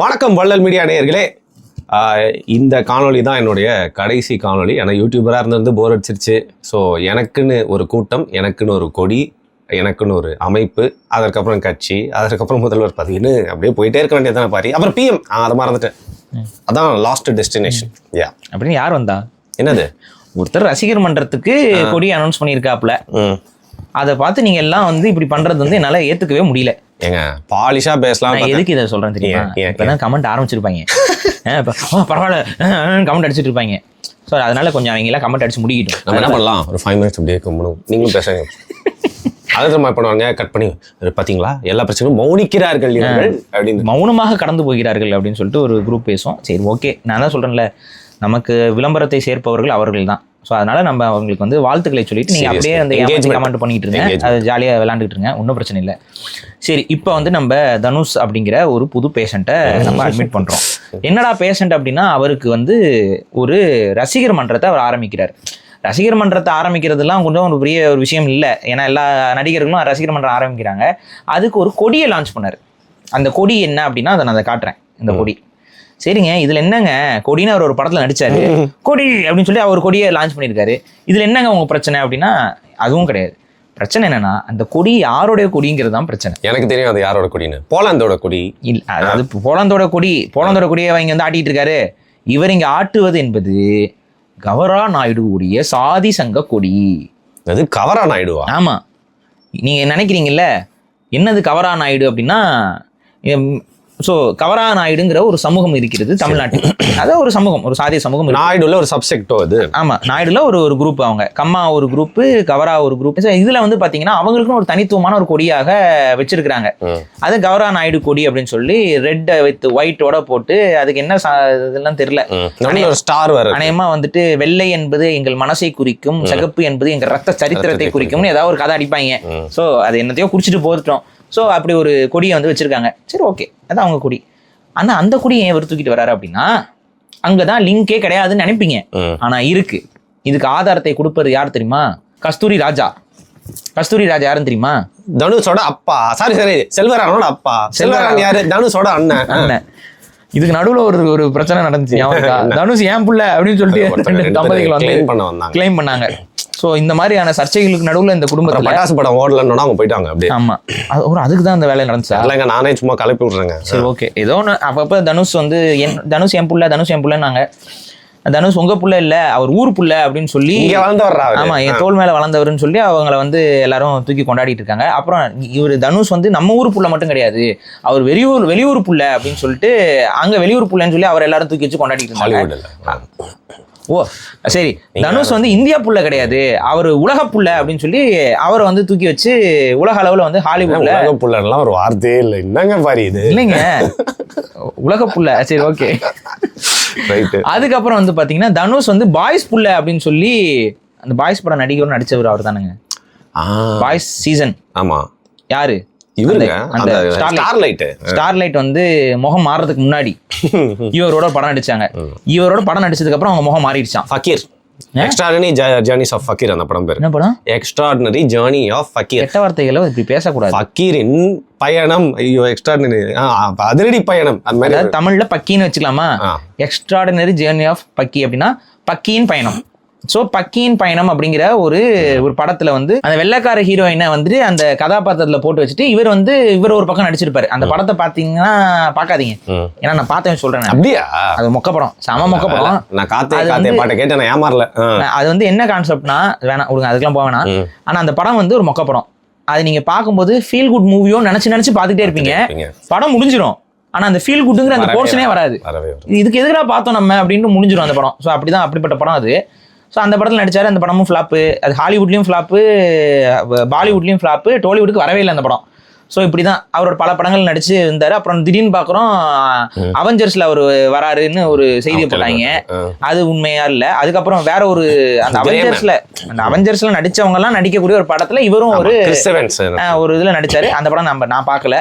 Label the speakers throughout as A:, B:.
A: வணக்கம் வள்ளல் மீடியா நேயர்களே. இந்த காணொலி தான் என்னுடைய கடைசி காணொலி. ஏன்னா யூடியூபராக இருந்திருந்து போர் அடிச்சிருச்சு. ஸோ எனக்குன்னு ஒரு கூட்டம், எனக்குன்னு ஒரு கொடி, எனக்குன்னு ஒரு அமைப்பு, அதற்கப்புறம் கட்சி, அதற்கப்புறம் முதல்வர் பதவின்னு அப்படியே போயிட்டே இருக்க வேண்டியது தானே பாரி. அப்புறம் பிஎம் அதை மறந்துட்டேன். அதான் லாஸ்ட் டெஸ்டினேஷன்.
B: அப்படின்னு யார் வந்தா?
A: என்னது,
B: ஒருத்தர் ரசிகர் மன்றத்துக்கு கொடி அனௌன்ஸ் பண்ணியிருக்காப்புல. அதை பார்த்து நீங்க எல்லாம் வந்து இப்படி பண்றது வந்து என்னால ஏத்துக்கவே முடியல.
A: ஏங்க பாலிஷா பேசலாம்.
B: எதுக்கு இதை சொல்றேன் தெரியுமா? இப்பதான் கமெண்ட் ஆரம்பிச்சிருப்பாங்க, பரவாயில்ல கமெண்ட் அடிச்சுட்டு இருப்பாங்க. ஸோ அதனால கொஞ்சம் அவங்க எல்லாம் கமெண்ட் அடிச்சு முடிக்கிட்டோம். நம்ம என்ன பண்ணலாம்,
A: ஒரு 5 minutes அப்படியே இருக்கணும், நீங்களும் பேசுங்க. அதை நம்ம பண்ணுவாங்க, கட் பண்ணி பார்த்தீங்களா எல்லா பிரச்சனையும் மௌனிக்கிறார்கள் அப்படின்னு,
B: மௌனமாக கடந்து போகிறார்கள் அப்படின்னு சொல்லிட்டு ஒரு குரூப் பேசும். சரி ஓகே, நான் தான் சொல்றேன்ல, நமக்கு விளம்பரத்தை சேர்ப்பவர்கள் அவர்கள் தான். ஸோ அதனால நம்ம அவங்களுக்கு வந்து வாழ்த்துக்களை சொல்லிட்டு நீங்கள் அப்படியே அந்த கமெண்ட் பண்ணிட்டு இருங்க, அது ஜாலியாக விளையாண்டுட்டு இருங்க, ஒன்றும் பிரச்சனை இல்லை. சரி, இப்போ வந்து நம்ம தனுஷ் அப்படிங்கிற ஒரு புது பேஷண்ட்டை நம்ம அட்மிட் பண்ணுறோம். என்னடா பேஷண்ட் அப்படின்னா, அவருக்கு வந்து ஒரு ரசிகர் மன்றத்தை அவர் ஆரம்பிக்கிறார். ரசிகர் மன்றத்தை ஆரம்பிக்கிறதுலாம் கொஞ்சம் ஒரு பெரிய ஒரு விஷயம் இல்லை, ஏன்னா எல்லா நடிகர்களும் ரசிகர் மன்றம் ஆரம்பிக்கிறாங்க. அதுக்கு ஒரு கொடியை லான்ச் பண்ணார். அந்த கொடி என்ன அப்படின்னா, அதை நான் அதை காட்டுறேன். இந்த கொடி சரிங்க, இதுல என்னங்க, கொடின்னு அவர் ஒரு படத்துல நடிச்சாரு, கொடி அப்படின்னு சொல்லி அவர் கொடியை லான்ச் பண்ணியிருக்காரு. இதுல என்னங்க உங்க பிரச்சனை அப்படின்னா, அதுவும் கிடையாது. பிரச்சனை என்னன்னா, அந்த கொடி யாரோடைய கொடிங்கிறது தான் பிரச்சனை.
A: எனக்கு தெரியும் அது யாரோட கொடின்னு. போலாந்தோட கொடி
B: இல்ல, அதாவது போலாந்தோட கொடியை இங்க வந்து ஆட்டிட்டு இருக்காரு. இவர் இங்க ஆட்டுவது என்பது கவரா நாயுடு உடைய சாதி சங்க கொடி.
A: அது கவரா நாயுடுவா? ஆமா,
B: நீங்க நினைக்கிறீங்கல்ல என்னது கவரா நாயுடு அப்படின்னா, ஸோ கவரா நாயுடுங்கிற ஒரு சமூகம் இருக்கிறது தமிழ்நாட்டில். அதான் ஒரு சமூகம், ஒரு சாதிய சமூகம்.
A: நாயுடுல ஒரு சப்செக்டோ அது.
B: ஆமா, நாயுடுல ஒரு குரூப், அவங்க கம்மா ஒரு குரூப், கவரா ஒரு குரூப். இதுல வந்து பாத்தீங்கன்னா அவங்களுக்கும் ஒரு தனித்துவமான ஒரு கொடியாக வச்சிருக்கிறாங்க. அது கவரா நாயுடு கொடி அப்படின்னு சொல்லி ரெட் வித் ஒயிட்டோட போட்டு, அதுக்கு என்ன இதெல்லாம் தெரியல,
A: ஸ்டார் வர
B: அநேகமா வந்துட்டு வெள்ளை என்பது எங்கள் மனசை குறிக்கும், சிகப்பு என்பது எங்கள் ரத்த சரித்திரத்தை குறிக்கும்னு ஏதாவது ஒரு கதை அடிப்பாங்க. ஸோ அது என்னத்தையோ குடிச்சிட்டு போட்டுட்டோம். ஸோ அப்படி ஒரு கொடியை வந்து வச்சிருக்காங்க. சரி ஓகே, அதான் அவங்க கொடி. ஆனால் அந்த கொடியை ஏன் இவர் தூக்கிட்டு வர்றாரு அப்படின்னா, அங்கதான் லிங்கே கிடையாதுன்னு நினைப்பீங்க, ஆனா இருக்கு. இதுக்கு ஆதாரத்தை கொடுப்பது யார் தெரியுமா? கஸ்தூரி ராஜா. கஸ்தூரி ராஜா யாருன்னு தெரியுமா?
A: தனுஷோட அப்பா. சாரி செல்வரானோட அப்பா. செல்வரான் யாரு? தனுஷோட அண்ணன்.
B: இதுக்கு நடுவுல ஒரு பிரச்சனை நடந்துச்சு. தனுஷ் ஏன் புள்ள அப்படின்னு சொல்லிட்டு தம்பதிகள் வந்து கிளைம் பண்ணாங்க. ஸோ இந்த மாதிரியான சர்ச்சைகளுக்கு நடுவில் இந்த குடும்பத்தில்
A: பட்டாசு படம் ஓடலன்னு அவங்க போயிட்டாங்க அப்படியே.
B: ஆமா, அதுக்கு தான் அந்த வேலை நடந்துச்சு.
A: இல்லைங்க, நானே சும்மா கலப்பி விட்றேங்க.
B: சரி ஓகே, ஏதோ ஒன்று. அப்பப்போ தனுஷ் வந்து தனுஷ் என் புள்ளன்னாங்க. தனுஷ் உங்க புள்ள இல்ல, அவர் ஊர் புள்ள அப்படின்னு சொல்லி
A: வளர்ந்தவர்.
B: ஆமா, என் தோல் மேல வளர்ந்தவர்னு சொல்லி அவங்கள வந்து எல்லாரும் தூக்கி கொண்டாடிட்டு இருக்காங்க. அப்புறம் இவர் தனுஷ் வந்து நம்ம ஊர் புள்ள மட்டும் கிடையாது, அவர் வெளியூர் புள்ள அப்படின்னு சொல்லிட்டு அங்க வெளியூர் புள்ளன்னு சொல்லி அவர் எல்லாரும் தூக்கி வச்சு கொண்டாடிட்டு இருந்தாங்க. ஓ சரி, தனுஷ் வந்து இந்தியா புள்ள கிடையாது, அவர் உலக புள்ள அப்படின்னு சொல்லி அவரை வந்து தூக்கி வச்சு உலக அளவுல வந்து ஹாலிவுட்ல
A: புள்ளலாம் ஒரு வார்த்தையே இல்லை. என்னங்க பாரு இது?
B: இல்லைங்க, உலக புள்ள. சரி ஓகே. அதுக்கப்புறம் வந்து பாத்தீங்கன்னா தனுஷ் வந்து பாய்ஸ் புள்ள அப்படின்னு சொல்லி அந்த பாய்ஸ் படம் நடிகர் நடிச்சவர் அவர் தானுங்க. Boys season. ஆமா, யாரு? ஸ்டார்லைட் வந்து முகம் மாறதுக்கு முன்னாடி இவரோட படம் நடிச்சாங்க. இவரோட படம் நடிச்சதுக்கு அப்புறம் அவங்க முகம் மாறிடுச்சான்.
A: Fakir, extraordinary journeys of fakir. அந்த படம் பேர்
B: என்ன படம்?
A: Extraordinary journey of fakir.
B: கெட்ட வார்த்தைகளை இப்படி பேசக்கூடாது.
A: ஃபக்கீரின் பயணம். ஐயோ, எக்ஸ்ட்ராடினரி அதிரடி பயணம். அந்த மாதிரி
B: தமிழ்ல பக்கின்னு வச்சுக்கலாமா? எக்ஸ்ட்ராடினரி ஜர்னி ஆஃப் பக்கி அப்படின்னா பக்கியின் பயணம். ஸோ பக்கியின் பயணம் அப்படிங்கிற ஒரு படத்துல வந்து அந்த வெள்ளைக்கார ஹீரோயினை வந்து அந்த கதாபாத்திரத்துல போட்டு வச்சுட்டு இவர் ஒரு பக்கம் நடிச்சிருப்பாரு. அந்த படத்தை பாத்தீங்கன்னா பாக்காதீங்க, ஏன்னா நான் பார்த்தேன் சொல்றேன். அப்படியா? அது மொக்க படம், சம மொக்க படம்.
A: நான் காத்தே பாட்டை கேட்டேன், நான் ஏமாறல.
B: அது வந்து என்ன கான்செப்ட்னா, வேணாம் விடுங்க, அதுக்கெல்லாம் போக வேணாம். ஆனா அந்த படம் வந்து ஒரு மொக்க படம். அது நீங்க பார்க்கும்போது ஃபீல் குட் மூவியோ நினைச்சு பாத்துட்டே இருப்பீங்க. படம் முடிஞ்சிடும், ஆனா அந்த ஃபீல் குட்ங்கிற அந்த போர்ஷனே வராது. இதுக்கு எதுக்குடா பார்த்தோம் நம்ம அப்படின்னு முடிஞ்சிடும் அந்த படம். ஸோ அப்படிதான், அப்படிப்பட்ட படம் அது. ஸோ அந்த படத்தில் நடிச்சாரு. அந்த படமும் ஃப்ளாப்பு. அது ஹாலிவுட்லேயும் ஃப்ளாப்பு, பாலிவுட்லேயும் ஃப்ளாப்பு, டோலிவுட்டுக்கு வரவே இல்லை அந்த படம். ஸோ இப்படி தான் அவரோட பல படங்கள் நடிச்சு இருந்தார். அப்புறம் திடீர்னு பார்க்குறோம் அவெஞ்சர்ஸில் அவர் வராருன்னு ஒரு செய்தியை போட்டாங்க. அது உண்மையா இல்லை. அதுக்கப்புறம் வேற ஒரு அந்த அவெஞ்சர்ஸ்ல நடிச்சவங்கலாம் நடிக்கக்கூடிய ஒரு படத்தில் இவரும் ஒரு இதில் நடிச்சாரு. அந்த படம் நான் பார்க்கல.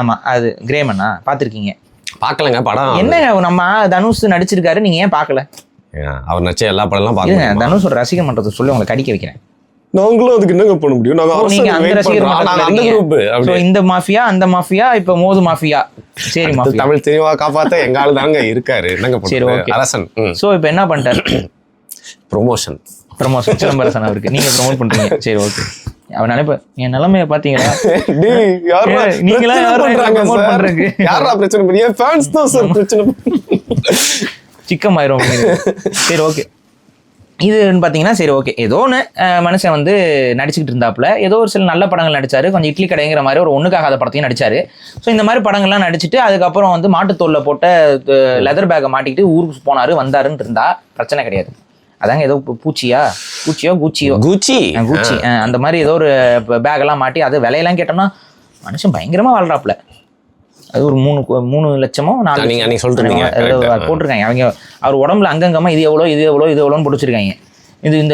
B: ஆமா, அது கிரேமனா பார்த்துருக்கீங்க?
A: பார்க்கலங்க படம்.
B: என்ன நம்ம தனுஷ் நடிச்சிருக்காரு, நீங்க ஏன் பார்க்கல?
A: அவர் நடிச்ச எல்லா படம்லாம் பாருங்க.
B: தனுஷோட ரசிகர் மன்றத்தை சொல்லி உங்களை கடிக்க வைக்கிறேன்.
A: நாங்களும் அதுக்கு என்னங்க பண்ண முடியும், நாங்க
B: நீங்க அந்த ரசிகர்
A: அந்த குரூப்.
B: இந்த மாஃபியா அந்த மாஃபியா இப்ப மோது மாஃபியா. சரி மாஃபியா
A: தமிழ் சினிமா காப்பாத்த எங்க ஆளு தாங்க இருக்காரு, என்னங்க பண்ணுறது அரசன்.
B: சோ இப்ப என்ன பண்ணிட்டாரு,
A: ப்ரொமோஷன்
B: சிலம்பரசன் அவருக்கு நீங்க ப்ரொமோட் பண்றீங்க. சரி ஓகே. அவன் நினைப்ப என் நிலைமைய பாத்தீங்களா, நீங்களா
A: யாரா பிரச்சனை பண்ணீங்க, ஃபேன்ஸ் தான் சார் பிரச்சனை
B: சிக்கம் ஆயிரும். சரி ஓகே. இது பார்த்தீங்கன்னா சரி ஓகே, ஏதோ ஒன்று மனுஷன் வந்து நடிச்சுக்கிட்டு இருந்தாப்புல, ஏதோ ஒரு சில நல்ல படங்கள் நடிச்சாரு, கொஞ்சம் இட்லி கடைங்கிற மாதிரி ஒரு ஒன்றுக்காகாத படத்தையும் நடிச்சாரு. ஸோ இந்த மாதிரி படங்கள்லாம் நடிச்சுட்டு அதுக்கப்புறம் வந்து மாட்டுத்தோல்ல போட்ட லெதர் பேக்கை மாட்டிக்கிட்டு ஊருக்கு போனாரு வந்தாருன்னு இருந்தா பிரச்சனை கிடையாது. அதாங்க ஏதோ பூச்சியோ கூச்சி அந்த மாதிரி ஏதோ ஒரு பேக்கெல்லாம் மாட்டி அது விலையெல்லாம் கேட்டோம்னா மனுஷன் பயங்கரமா வாழ்றாப்புல. அது ஒரு 3 லட்சமோ 4 போட்டிருக்காங்க அவங்க. அவர் உடம்புல அங்கங்கமா இது எவ்வளோன்னு பிடிச்சிருக்காங்க.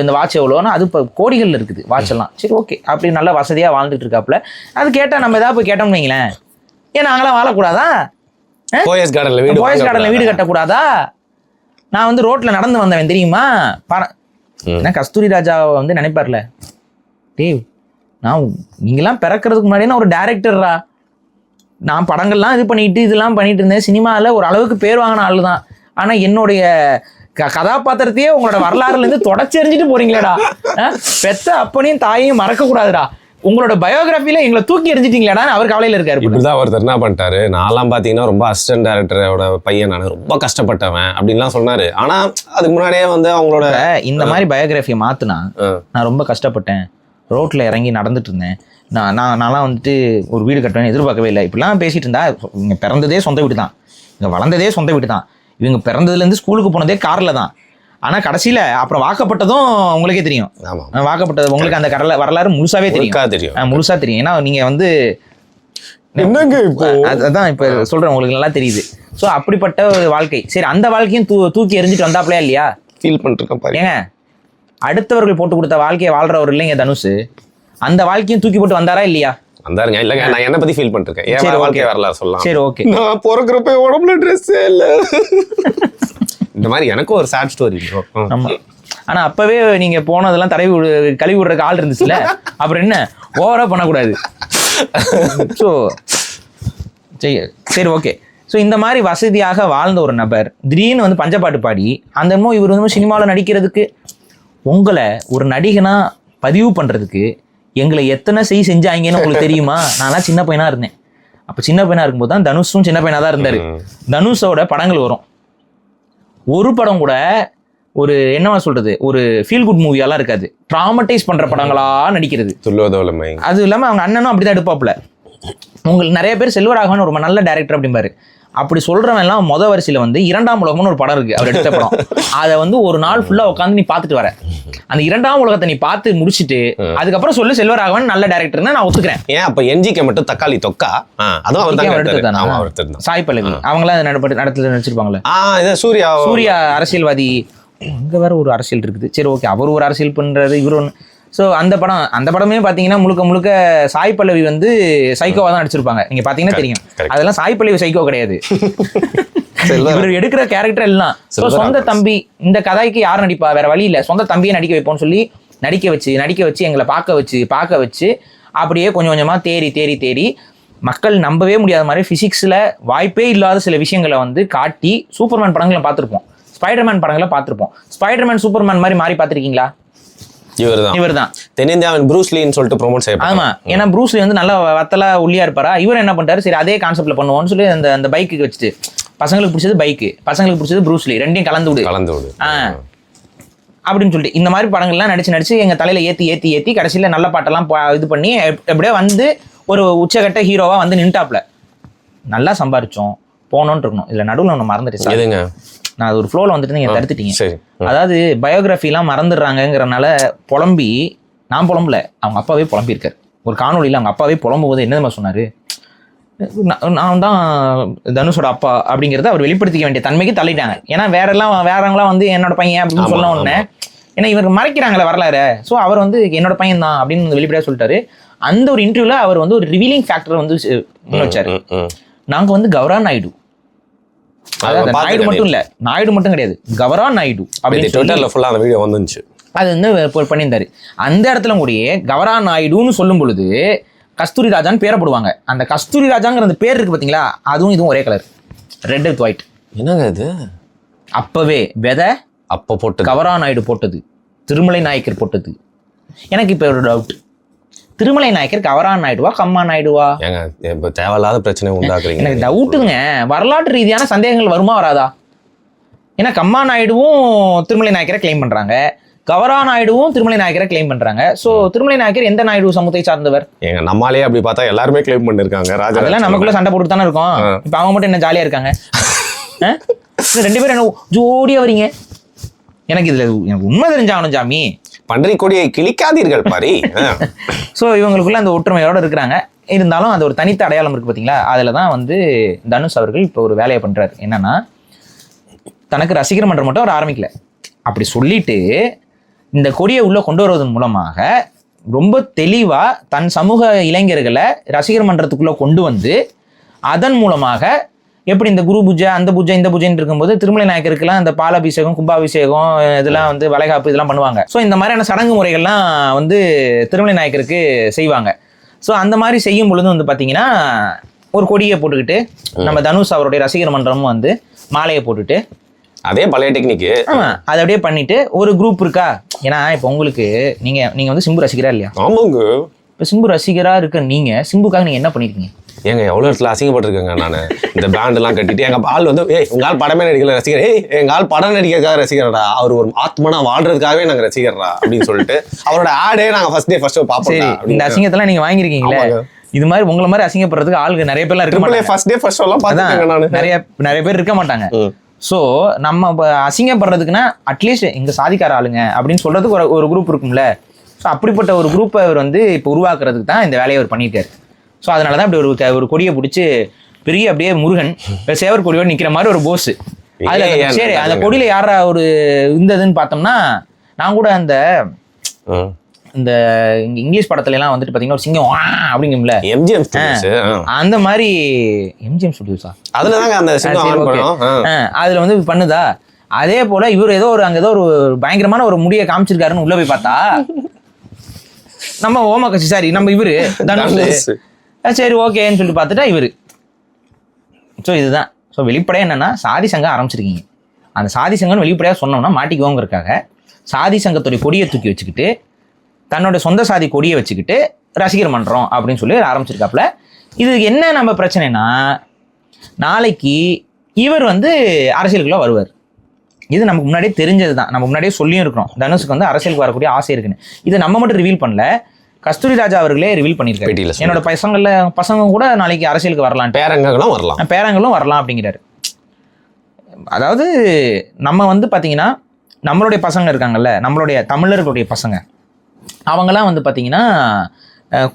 B: இந்த வாட்ச் எவ்வளோன்னா அது இப்போ கோடிகள் இருக்குது வாட்ச் எல்லாம். சரி ஓகே, அப்படி நல்லா வசதியா வாழ்ந்துட்டு இருக்காப்புல. அது கேட்டா நம்ம ஏதாவது போய் கேட்டோம்னு வைங்களேன், ஏன் நாங்களாம் வாழக்கூடாதா, போயஸ் கார்டன்ல வீடு கட்டக்கூடாதா, நான் வந்து ரோட்ல நடந்து வந்தவன் தெரியுமா, ஏன்னா கஸ்தூரி ராஜாவை வந்து நினைப்பார்ல, டேய் நான் நீங்களாம் பிறக்கிறதுக்கு முன்னாடியே நான் ஒரு டைரக்டர்ரா, நான் படங்கள்லாம் இதெல்லாம் பண்ணிட்டு இருந்தேன், சினிமாவில் ஒரு அளவுக்கு பேர் வாங்கின ஆளு தான், ஆனா என்னுடைய கதாபாத்திரத்தையே உங்களோட வரலாறுல இருந்து தொடச்சி எறிஞ்சிட்டு போறீங்களேடா, பெத்த அப்பனையும் தாயையும் மறக்க கூடாதுடா, உங்களோட பயோகிராஃபில எங்களை தூக்கி எறிஞ்சிட்டீங்களேடா, அவர் கவலையில இருக்காரு.
A: இப்படிதான் ஒருத்தர் என்ன பண்ணிட்டாரு, நான்லாம் பாத்தீங்கன்னா ரொம்ப அசிஸ்டன்ட் டைரக்டரோட பையன், நான் ரொம்ப கஷ்டப்பட்டவன் அப்படின்லாம் சொன்னாரு. ஆனா அதுக்கு முன்னாடியே வந்து அவங்களோட
B: இந்த மாதிரி பயோகிராஃபியை மாத்துனா, நான் ரொம்ப கஷ்டப்பட்டேன், ரோட்ல இறங்கி நடந்துட்டு இருந்தேன், நான்லாம் வந்துட்டு ஒரு வீடு கட்டுவேன்னு எதிர்பார்க்கவே இல்லை, இப்படிலாம் பேசிட்டு இருந்தா, இங்க பிறந்ததே சொந்த வீடு தான், இங்க வளர்ந்ததே சொந்த வீடு தான், இவங்க பிறந்ததுல இருந்து ஸ்கூலுக்கு போனதே கார்ல தான், ஆனா கடைசியில அப்புறம் வாக்கப்பட்டதும் உங்களுக்கே தெரியும், வாக்கப்பட்டது உங்களுக்கு அந்த வரலாறு முழுசாவே தெரியும், முழுசா தெரியும். ஏன்னா நீங்க வந்து அதான் இப்ப சொல்றேன், உங்களுக்கு நல்லா தெரியுது. சோ அப்படிப்பட்ட ஒரு வாழ்க்கை. சரி, அந்த வாழ்க்கையும் தூக்கி எறிஞ்சிட்டு வந்தாப்லையா இல்லையா,
A: ஃபீல் பண்ணிருக்கேன்.
B: ஏங்க அடுத்தவர்கள் போட்டு கொடுத்த வாழ்க்கையை வாழ்றவர் இல்லைங்க தனுஷ், அந்த வாழ்க்கையும் தூக்கி போட்டு வந்தாரா இல்லையா?
A: வந்தாருங்க. இல்லங்க, நான் என்ன பத்தி ஃபீல் பண்ணிருக்கேன், ஏன் வாழ்க்கை வரலாறு சொல்லலாம்.
B: சரி ஓகே.
A: நான் பிறக்கிறப்ப உடம்புல ட்ரெஸ்ஸே இல்ல, இந்த மாதிரி எனக்கும் ஒரு சேட் ஸ்டோரி.
B: ஆமா, ஆனா அப்பவே நீங்க போனதெல்லாம் கழுவி விடுறதுக்கு ஆள் இருந்துச்சுல, அப்புறம் என்ன ஓவரா பண்ணக்கூடாது. ஸோ சரி ஓகே. ஸோ இந்த மாதிரி வசதியாக வாழ்ந்த ஒரு நபர் திடீர்னு வந்து பஞ்சப்பாட்டு பாடி அந்த இவர் வந்து சினிமாவில் நடிக்கிறதுக்கு, உங்களை ஒரு நடிகனா பதிவு பண்றதுக்கு எங்களை எத்தனை செஞ்சாங்கன்னு உங்களுக்கு தெரியுமா? நான்லாம் சின்ன பையனா இருந்தேன். அப்ப சின்ன பையனா இருக்கும்போது தான் தனுஷும் சின்ன பையனா தான் இருந்தாரு. தனுஷோட படங்கள் வரும், ஒரு படம் கூட ஒரு என்னவா சொல்றது, ஒரு ஃபீல் குட் மூவியெல்லாம் இருக்காது, ட்ராமடைஸ் பண்ற படங்களா நடிக்கிறது. அது இல்லாம அவங்க அண்ணனும் அப்படிதான் எடுப்பாப்புல. உங்களுக்கு நிறைய பேர் செல்வராகவன் ஒரு நல்ல டைரக்டர் அப்படிம்பாரு. அப்படி சொல்றவன் எல்லாம் முத வரிசையில வந்து 2ஆம் உலகம்னு ஒரு படம் இருக்கு, அவர் எடுத்த படம். அதை வந்து ஒரு நாள் ஃபுல்லா உட்காந்து நீ பாத்துட்டு வர, அந்த 2ஆம் உலகத்தை நீ பார்த்து முடிச்சுட்டு அதுக்கப்புறம் சொல்லு செல்வராகவன் நல்ல டைரக்டர்னு நான் ஒத்துக்கிறேன்.
A: ஏன் அப்ப என்ஜிகே மட்டும் தக்காளி தொக்கா, அதுவும் அவர்
B: எடுத்தது. சாய் பல்லவி அவங்களாம் நடத்துல நடிச்சிருப்பாங்களே. சூர்யா அரசியல்வாதி, அங்க வேற ஒரு அரசியல் இருக்குது. சரி ஓகே, அவர் ஒரு அரசியல் பண்றாரு, இவர் ஒன்று. ஸோ அந்த படமே பார்த்தீங்கன்னா முழுக்க சாய் பல்லவி வந்து சைக்கோவா தான் நடிச்சிருப்பாங்க. நீங்க பாத்தீங்கன்னா தெரியும், அதெல்லாம் சாய் பல்லவி சைக்கோ கிடையாது. இவர் எடுக்கிற கேரக்டர் எல்லாம் சொந்த தம்பி, இந்த கதைக்கு யார் நடிப்பா, வேற வழி இல்லை, சொந்த தம்பியை நடிக்க வைப்போம்னு சொல்லி நடிக்க வச்சு எங்களை பார்க்க வச்சு அப்படியே கொஞ்சம் கொஞ்சமா தேடி மக்கள் நம்பவே முடியாத மாதிரி பிசிக்ஸ்ல வாய்ப்பே இல்லாத சில விஷயங்களை வந்து காட்டி சூப்பர்மேன் படங்களை பார்த்துருப்போம், ஸ்பைடர்மேன் படங்களை பார்த்துருப்போம். ஸ்பைடர்மேன் சூப்பர்மேன் மாதிரி மாறி பார்த்துருக்கீங்களா? இவர்தான் தென்னிந்தியாவின் ப்ரூஸ்லின்னு சொல்லிட்டு ப்ரோமோட் செய்யப்படும். ஆமா, ஏன்னா ப்ரூஸ்லி வந்து நல்லா வத்தலா ஒல்லியா இருப்பாரா, இவர் என்ன பண்றாரு, சரி அதே கான்செப்ட்ல பண்ணுவோம்னு சொல்லி அந்த பைக்கு வச்சுட்டு பசங்களுக்கு பிடிச்சது பைக்கு, பசங்களுக்கு பிடிச்சது ப்ரூஸ்லி, ரெண்டையும் கலந்து விடு அப்படின்னு சொல்லிட்டு இந்த மாதிரி படங்கள்லாம் நடிச்சு எங்க தலையில ஏத்தி கடைசியில நல்ல பாட்டெல்லாம் இது பண்ணி எப்படியே வந்து ஒரு உச்சகட்ட ஹீரோவா வந்து நின்ட்டாப்ல. நல்லா சம்பாரிச்சோம், போனோன்னு இருக்கணும். இதுல நடுவில் ஒன்று மறந்துட்டு நான் அது ஒரு ஃப்ளோவில் வந்துட்டு நீங்கள் தடுத்துட்டீங்க. அதாவது பயோகிராஃபிலாம் மறந்துடுறாங்கங்கிறனால நான் புலம்பல, அவங்க அப்பாவே புலம்பியிருக்காரு ஒரு காணொலியில். அவங்க அப்பாவே புலம்பும் போது என்ன சொன்னாரு, நான் தான் தனுஷோட அப்பா அப்படிங்கிறத அவர் வெளிப்படுத்திக்க வேண்டிய தன்மைக்கு தள்ளிட்டாங்க. ஏன்னா வேறவங்களாம் வந்து என்னோட பையன் அப்படின்னு சொன்ன உடனே, ஏன்னா இவர் மறைக்கிறாங்களே வரலாறு. ஸோ அவர் வந்து என்னோட பையன் தான் அப்படின்னு வெளிப்படையாக சொல்லிட்டாரு. அந்த ஒரு இன்டர்வியூல அவர் வந்து ஒரு ரிவீலிங் ஃபேக்டர் வந்து முன் வச்சாரு. நாங்க வந்து கௌரா நாயுடு, நாயுடு மட்டும் இல்ல, நாயுடு மட்டும் கிடையாது, கௌரா நாயுடு அப்படின்னு ட்விட்டர்ல ஃபுல்லா அந்த வீடியோ வந்துச்சு. அது வந்து பண்ணியிருந்தாரு. அந்த இடத்துல கூடயே கவரா நாயுடுன்னு சொல்லும் பொழுது கஸ்தூரி ராஜான்னு பேரை போடுவாங்க. அந்த கஸ்தூரி ராஜாங்கிற அந்த பேர் இருக்கு பார்த்தீங்களா, அதுவும் இதுவும் ஒரே கலர், ரெட் வித் ஒயிட்.
A: என்னங்க இது?
B: அப்பவே விதை
A: அப்போ போட்டு
B: கவரா நாயுடு போட்டது, திருமலை நாயக்கர் போட்டது. எனக்கு இப்போ ஒரு டவுட், திருமலை நாயக்கர் கவரா நாயுடுவா கம்மா நாயுடுவா?
A: ஏங்க இப்போ தேவையில்லாத பிரச்சனை உண்டாக்குறீங்க.
B: எனக்கு டவுட்டுங்க, வரலாற்று ரீதியான சந்தேகங்கள் வருமா வராதா? ஏன்னா கம்மா நாயுடுவும் திருமலை நாயக்கரை கிளைம் பண்றாங்க, கவரா நாயுடுவும் திருமலை நாயக்கரை கிளைம் பண்றாங்க. சோ திருமலை நாயக்கர் எந்த நாயுடு சமூகத்தை சார்ந்தவர்?
A: ஏங்க நம்மாலே அப்படி பார்த்தா எல்லாருமே கிளைம் பண்ணிருக்காங்க. ராஜா
B: அதெல்லாம் நமக்குள்ள சண்டை போட்டு தானே இருக்கோம். இப்ப அவங்க மட்டும் என்ன ஜாலியா இருக்காங்க? ரெண்டு பேரும் என்ன ஜோடியா வரீங்க? எனக்கு இதுல எனக்கு உண்மை தெரிஞ்சாகணும் சாமி.
A: பன்றி கொடியை கிழிக்காதீர்கள் பாரி.
B: ஸோ இவங்களுக்குள்ள அந்த ஒற்றுமையோட இருக்கிறாங்க. இருந்தாலும் அது ஒரு தனித்த அடையாளம் இருக்கு பார்த்தீங்களா, அதில் தான் வந்து தனுஷ் அவர்கள் இப்போ ஒரு வேலையை பண்ணுறாரு. என்னன்னா, தனக்கு ரசிகர் மன்றம் மட்டும் அவர் ஆரம்பிக்கல. அப்படி சொல்லிட்டு இந்த கொடியை உள்ளே கொண்டு வருவதன் மூலமாக ரொம்ப தெளிவாக தன் சமூக இளைஞர்களை ரசிகர் மன்றத்துக்குள்ளே கொண்டு வந்து அதன் மூலமாக எப்படி இந்த குரு பூஜை அந்த பூஜை இந்த பூஜைன்னு இருக்கும்போது திருமலை நாயக்கருக்குலாம் இந்த பாலாபிஷேகம் கும்பாபிஷேகம் இதெல்லாம் வந்து வளைகாப்பு இதெல்லாம் பண்ணுவாங்க. ஸோ இந்த மாதிரியான சடங்கு முறைகள்லாம் வந்து திருமலை நாயக்கருக்கு செய்வாங்க. ஸோ அந்த மாதிரி செய்யும் பொழுது வந்து பார்த்தீங்கன்னா ஒரு கொடியை போட்டுக்கிட்டு நம்ம தனுஷ் அவருடைய ரசிகர் மன்றமும் வந்து மாலையை போட்டுட்டு
A: அதே பழைய டெக்னிக்கு.
B: ஆமாம், அதை அப்படியே பண்ணிட்டு ஒரு குரூப் இருக்கா. ஏன்னா இப்போ உங்களுக்கு நீங்கள் வந்து சிம்பு ரசிகரா இல்லையா?
A: ஆமாங்க.
B: இப்போ சிம்பு ரசிகரா இருக்க நீங்கள் சிம்புக்காக நீங்கள் என்ன பண்ணியிருக்கீங்க?
A: ஏங்க எவ்வளோ இடத்துல அசிங்கப்பட்டிருக்கேங்க நான். இந்த பேண்டெல்லாம் கட்டிட்டு எங்கள் ஆள் வந்து உங்க ஆள் படமே நடிக்கல ரசிகர், எங்கள் ஆள் படம் நடிக்கிறதுக்காக ரசிகர்டா, அவர் ஒரு ஆத்மனா வாழ்றதுக்காகவே நாங்கள் ரசிகர்டா அப்படின்னு சொல்லிட்டு அவரோட ஆடே நாங்கள் ஃபர்ஸ்ட் பார்ப்போம்.
B: சரி, இந்த அசிங்கத்தெல்லாம் நீங்கள் வாங்கியிருக்கீங்களே, இது மாதிரி உங்களை மாதிரி அசிங்கப்படுறதுக்கு ஆளுங்க நிறைய பேர்லாம் இருக்க மாட்டாங்க.
A: ஃபர்ஸ்ட் எல்லாம் பார்த்துருக்கேன்.
B: நிறைய பேர் இருக்க மாட்டாங்க. ஸோ நம்ம அசிங்கப்படுறதுக்குன்னா அட்லீஸ்ட் இங்கே சாதிக்கார ஆளுங்க அப்படின்னு சொல்றதுக்கு ஒரு குரூப் இருக்கும்ல. ஸோ அப்படிப்பட்ட ஒரு குரூப்பை அவர் வந்து இப்போ உருவாக்குறதுக்கு தான் இந்த வேலையை அவர் பண்ணியிருக்காரு. ஸோ அதனால தான் அப்படி ஒரு கொடியை பிடிச்சி பெரிய அப்படியே முருகன் சேவர் கொடியோடு நிற்கிற மாதிரி ஒரு போஸ். அதில் சரி, அந்த கொடியில் யாரா ஒரு இருந்ததுன்னு பார்த்தோம்னா, நான் கூட அந்த இந்த இங்கிலீஷ் படத்துல எல்லாம் வந்துட்டு பாத்தீங்கன்னா ஒரு சிங்கம் அப்படிங்கும்ல, எம்ஜிஎம் அந்த மாதிரி. எம்ஜிஎம் ஸ்டுடியோஸா? அதுலதாங்க அந்த அதுல வந்து பண்ணுதா. அதே போல இவர் ஏதோ ஒரு அங்க ஏதோ ஒரு பயங்கரமான ஒரு முடியை காமிச்சிருக்காருன்னு உள்ள போய் பார்த்தா நம்ம ஓமகட்சி சாரி நம்ம இவரு தனுஷ். சரி ஓகேன்னு சொல்லிட்டு பார்த்துட்டா இவரு. ஸோ இதுதான். ஸோ வெளிப்படையாக என்னன்னா, சாதி சங்கம் ஆரம்பிச்சிருக்கீங்க. அந்த சாதி சங்கம்னு வெளிப்படையாக சொன்னோம்னா மாட்டிக்குவோங்கிறதுக்காக சாதி சங்கத்துடைய கொடியை தூக்கி வச்சுக்கிட்டு தன்னோட சொந்த சாதி கொடியை வச்சுக்கிட்டு ரசிகர் மன்றம் அப்படின்னு சொல்லி ஆரம்பிச்சிருக்காப்புல. இது என்ன நம்ம பிரச்சனைனா, நாளைக்கு இவர் வந்து அரசியலுக்குள்ள வருவார். இது நமக்கு முன்னாடியே தெரிஞ்சது தான், நம்ம முன்னாடியே சொல்லியும் இருக்கிறோம். தனுஷுக்கு வந்து அரசியலுக்கு வரக்கூடிய ஆசை இருக்குன்னு. இது நம்ம மட்டும் ரிவீல் பண்ணல, கஸ்தூரி ராஜா அவர்களே ரிவீல் பண்ணியிருக்காரு. என்னோட பசங்க கூட நாளைக்கு அரசியலுக்கு வரலாம், பேரங்களும் வரலாம் அப்படிங்கிறாரு. அதாவது நம்ம வந்து பார்த்தீங்கன்னா நம்மளுடைய பசங்க இருக்காங்கல்ல, நம்மளுடைய தமிழர்களுடைய பசங்க, அவங்களாம் வந்து பார்த்தீங்கன்னா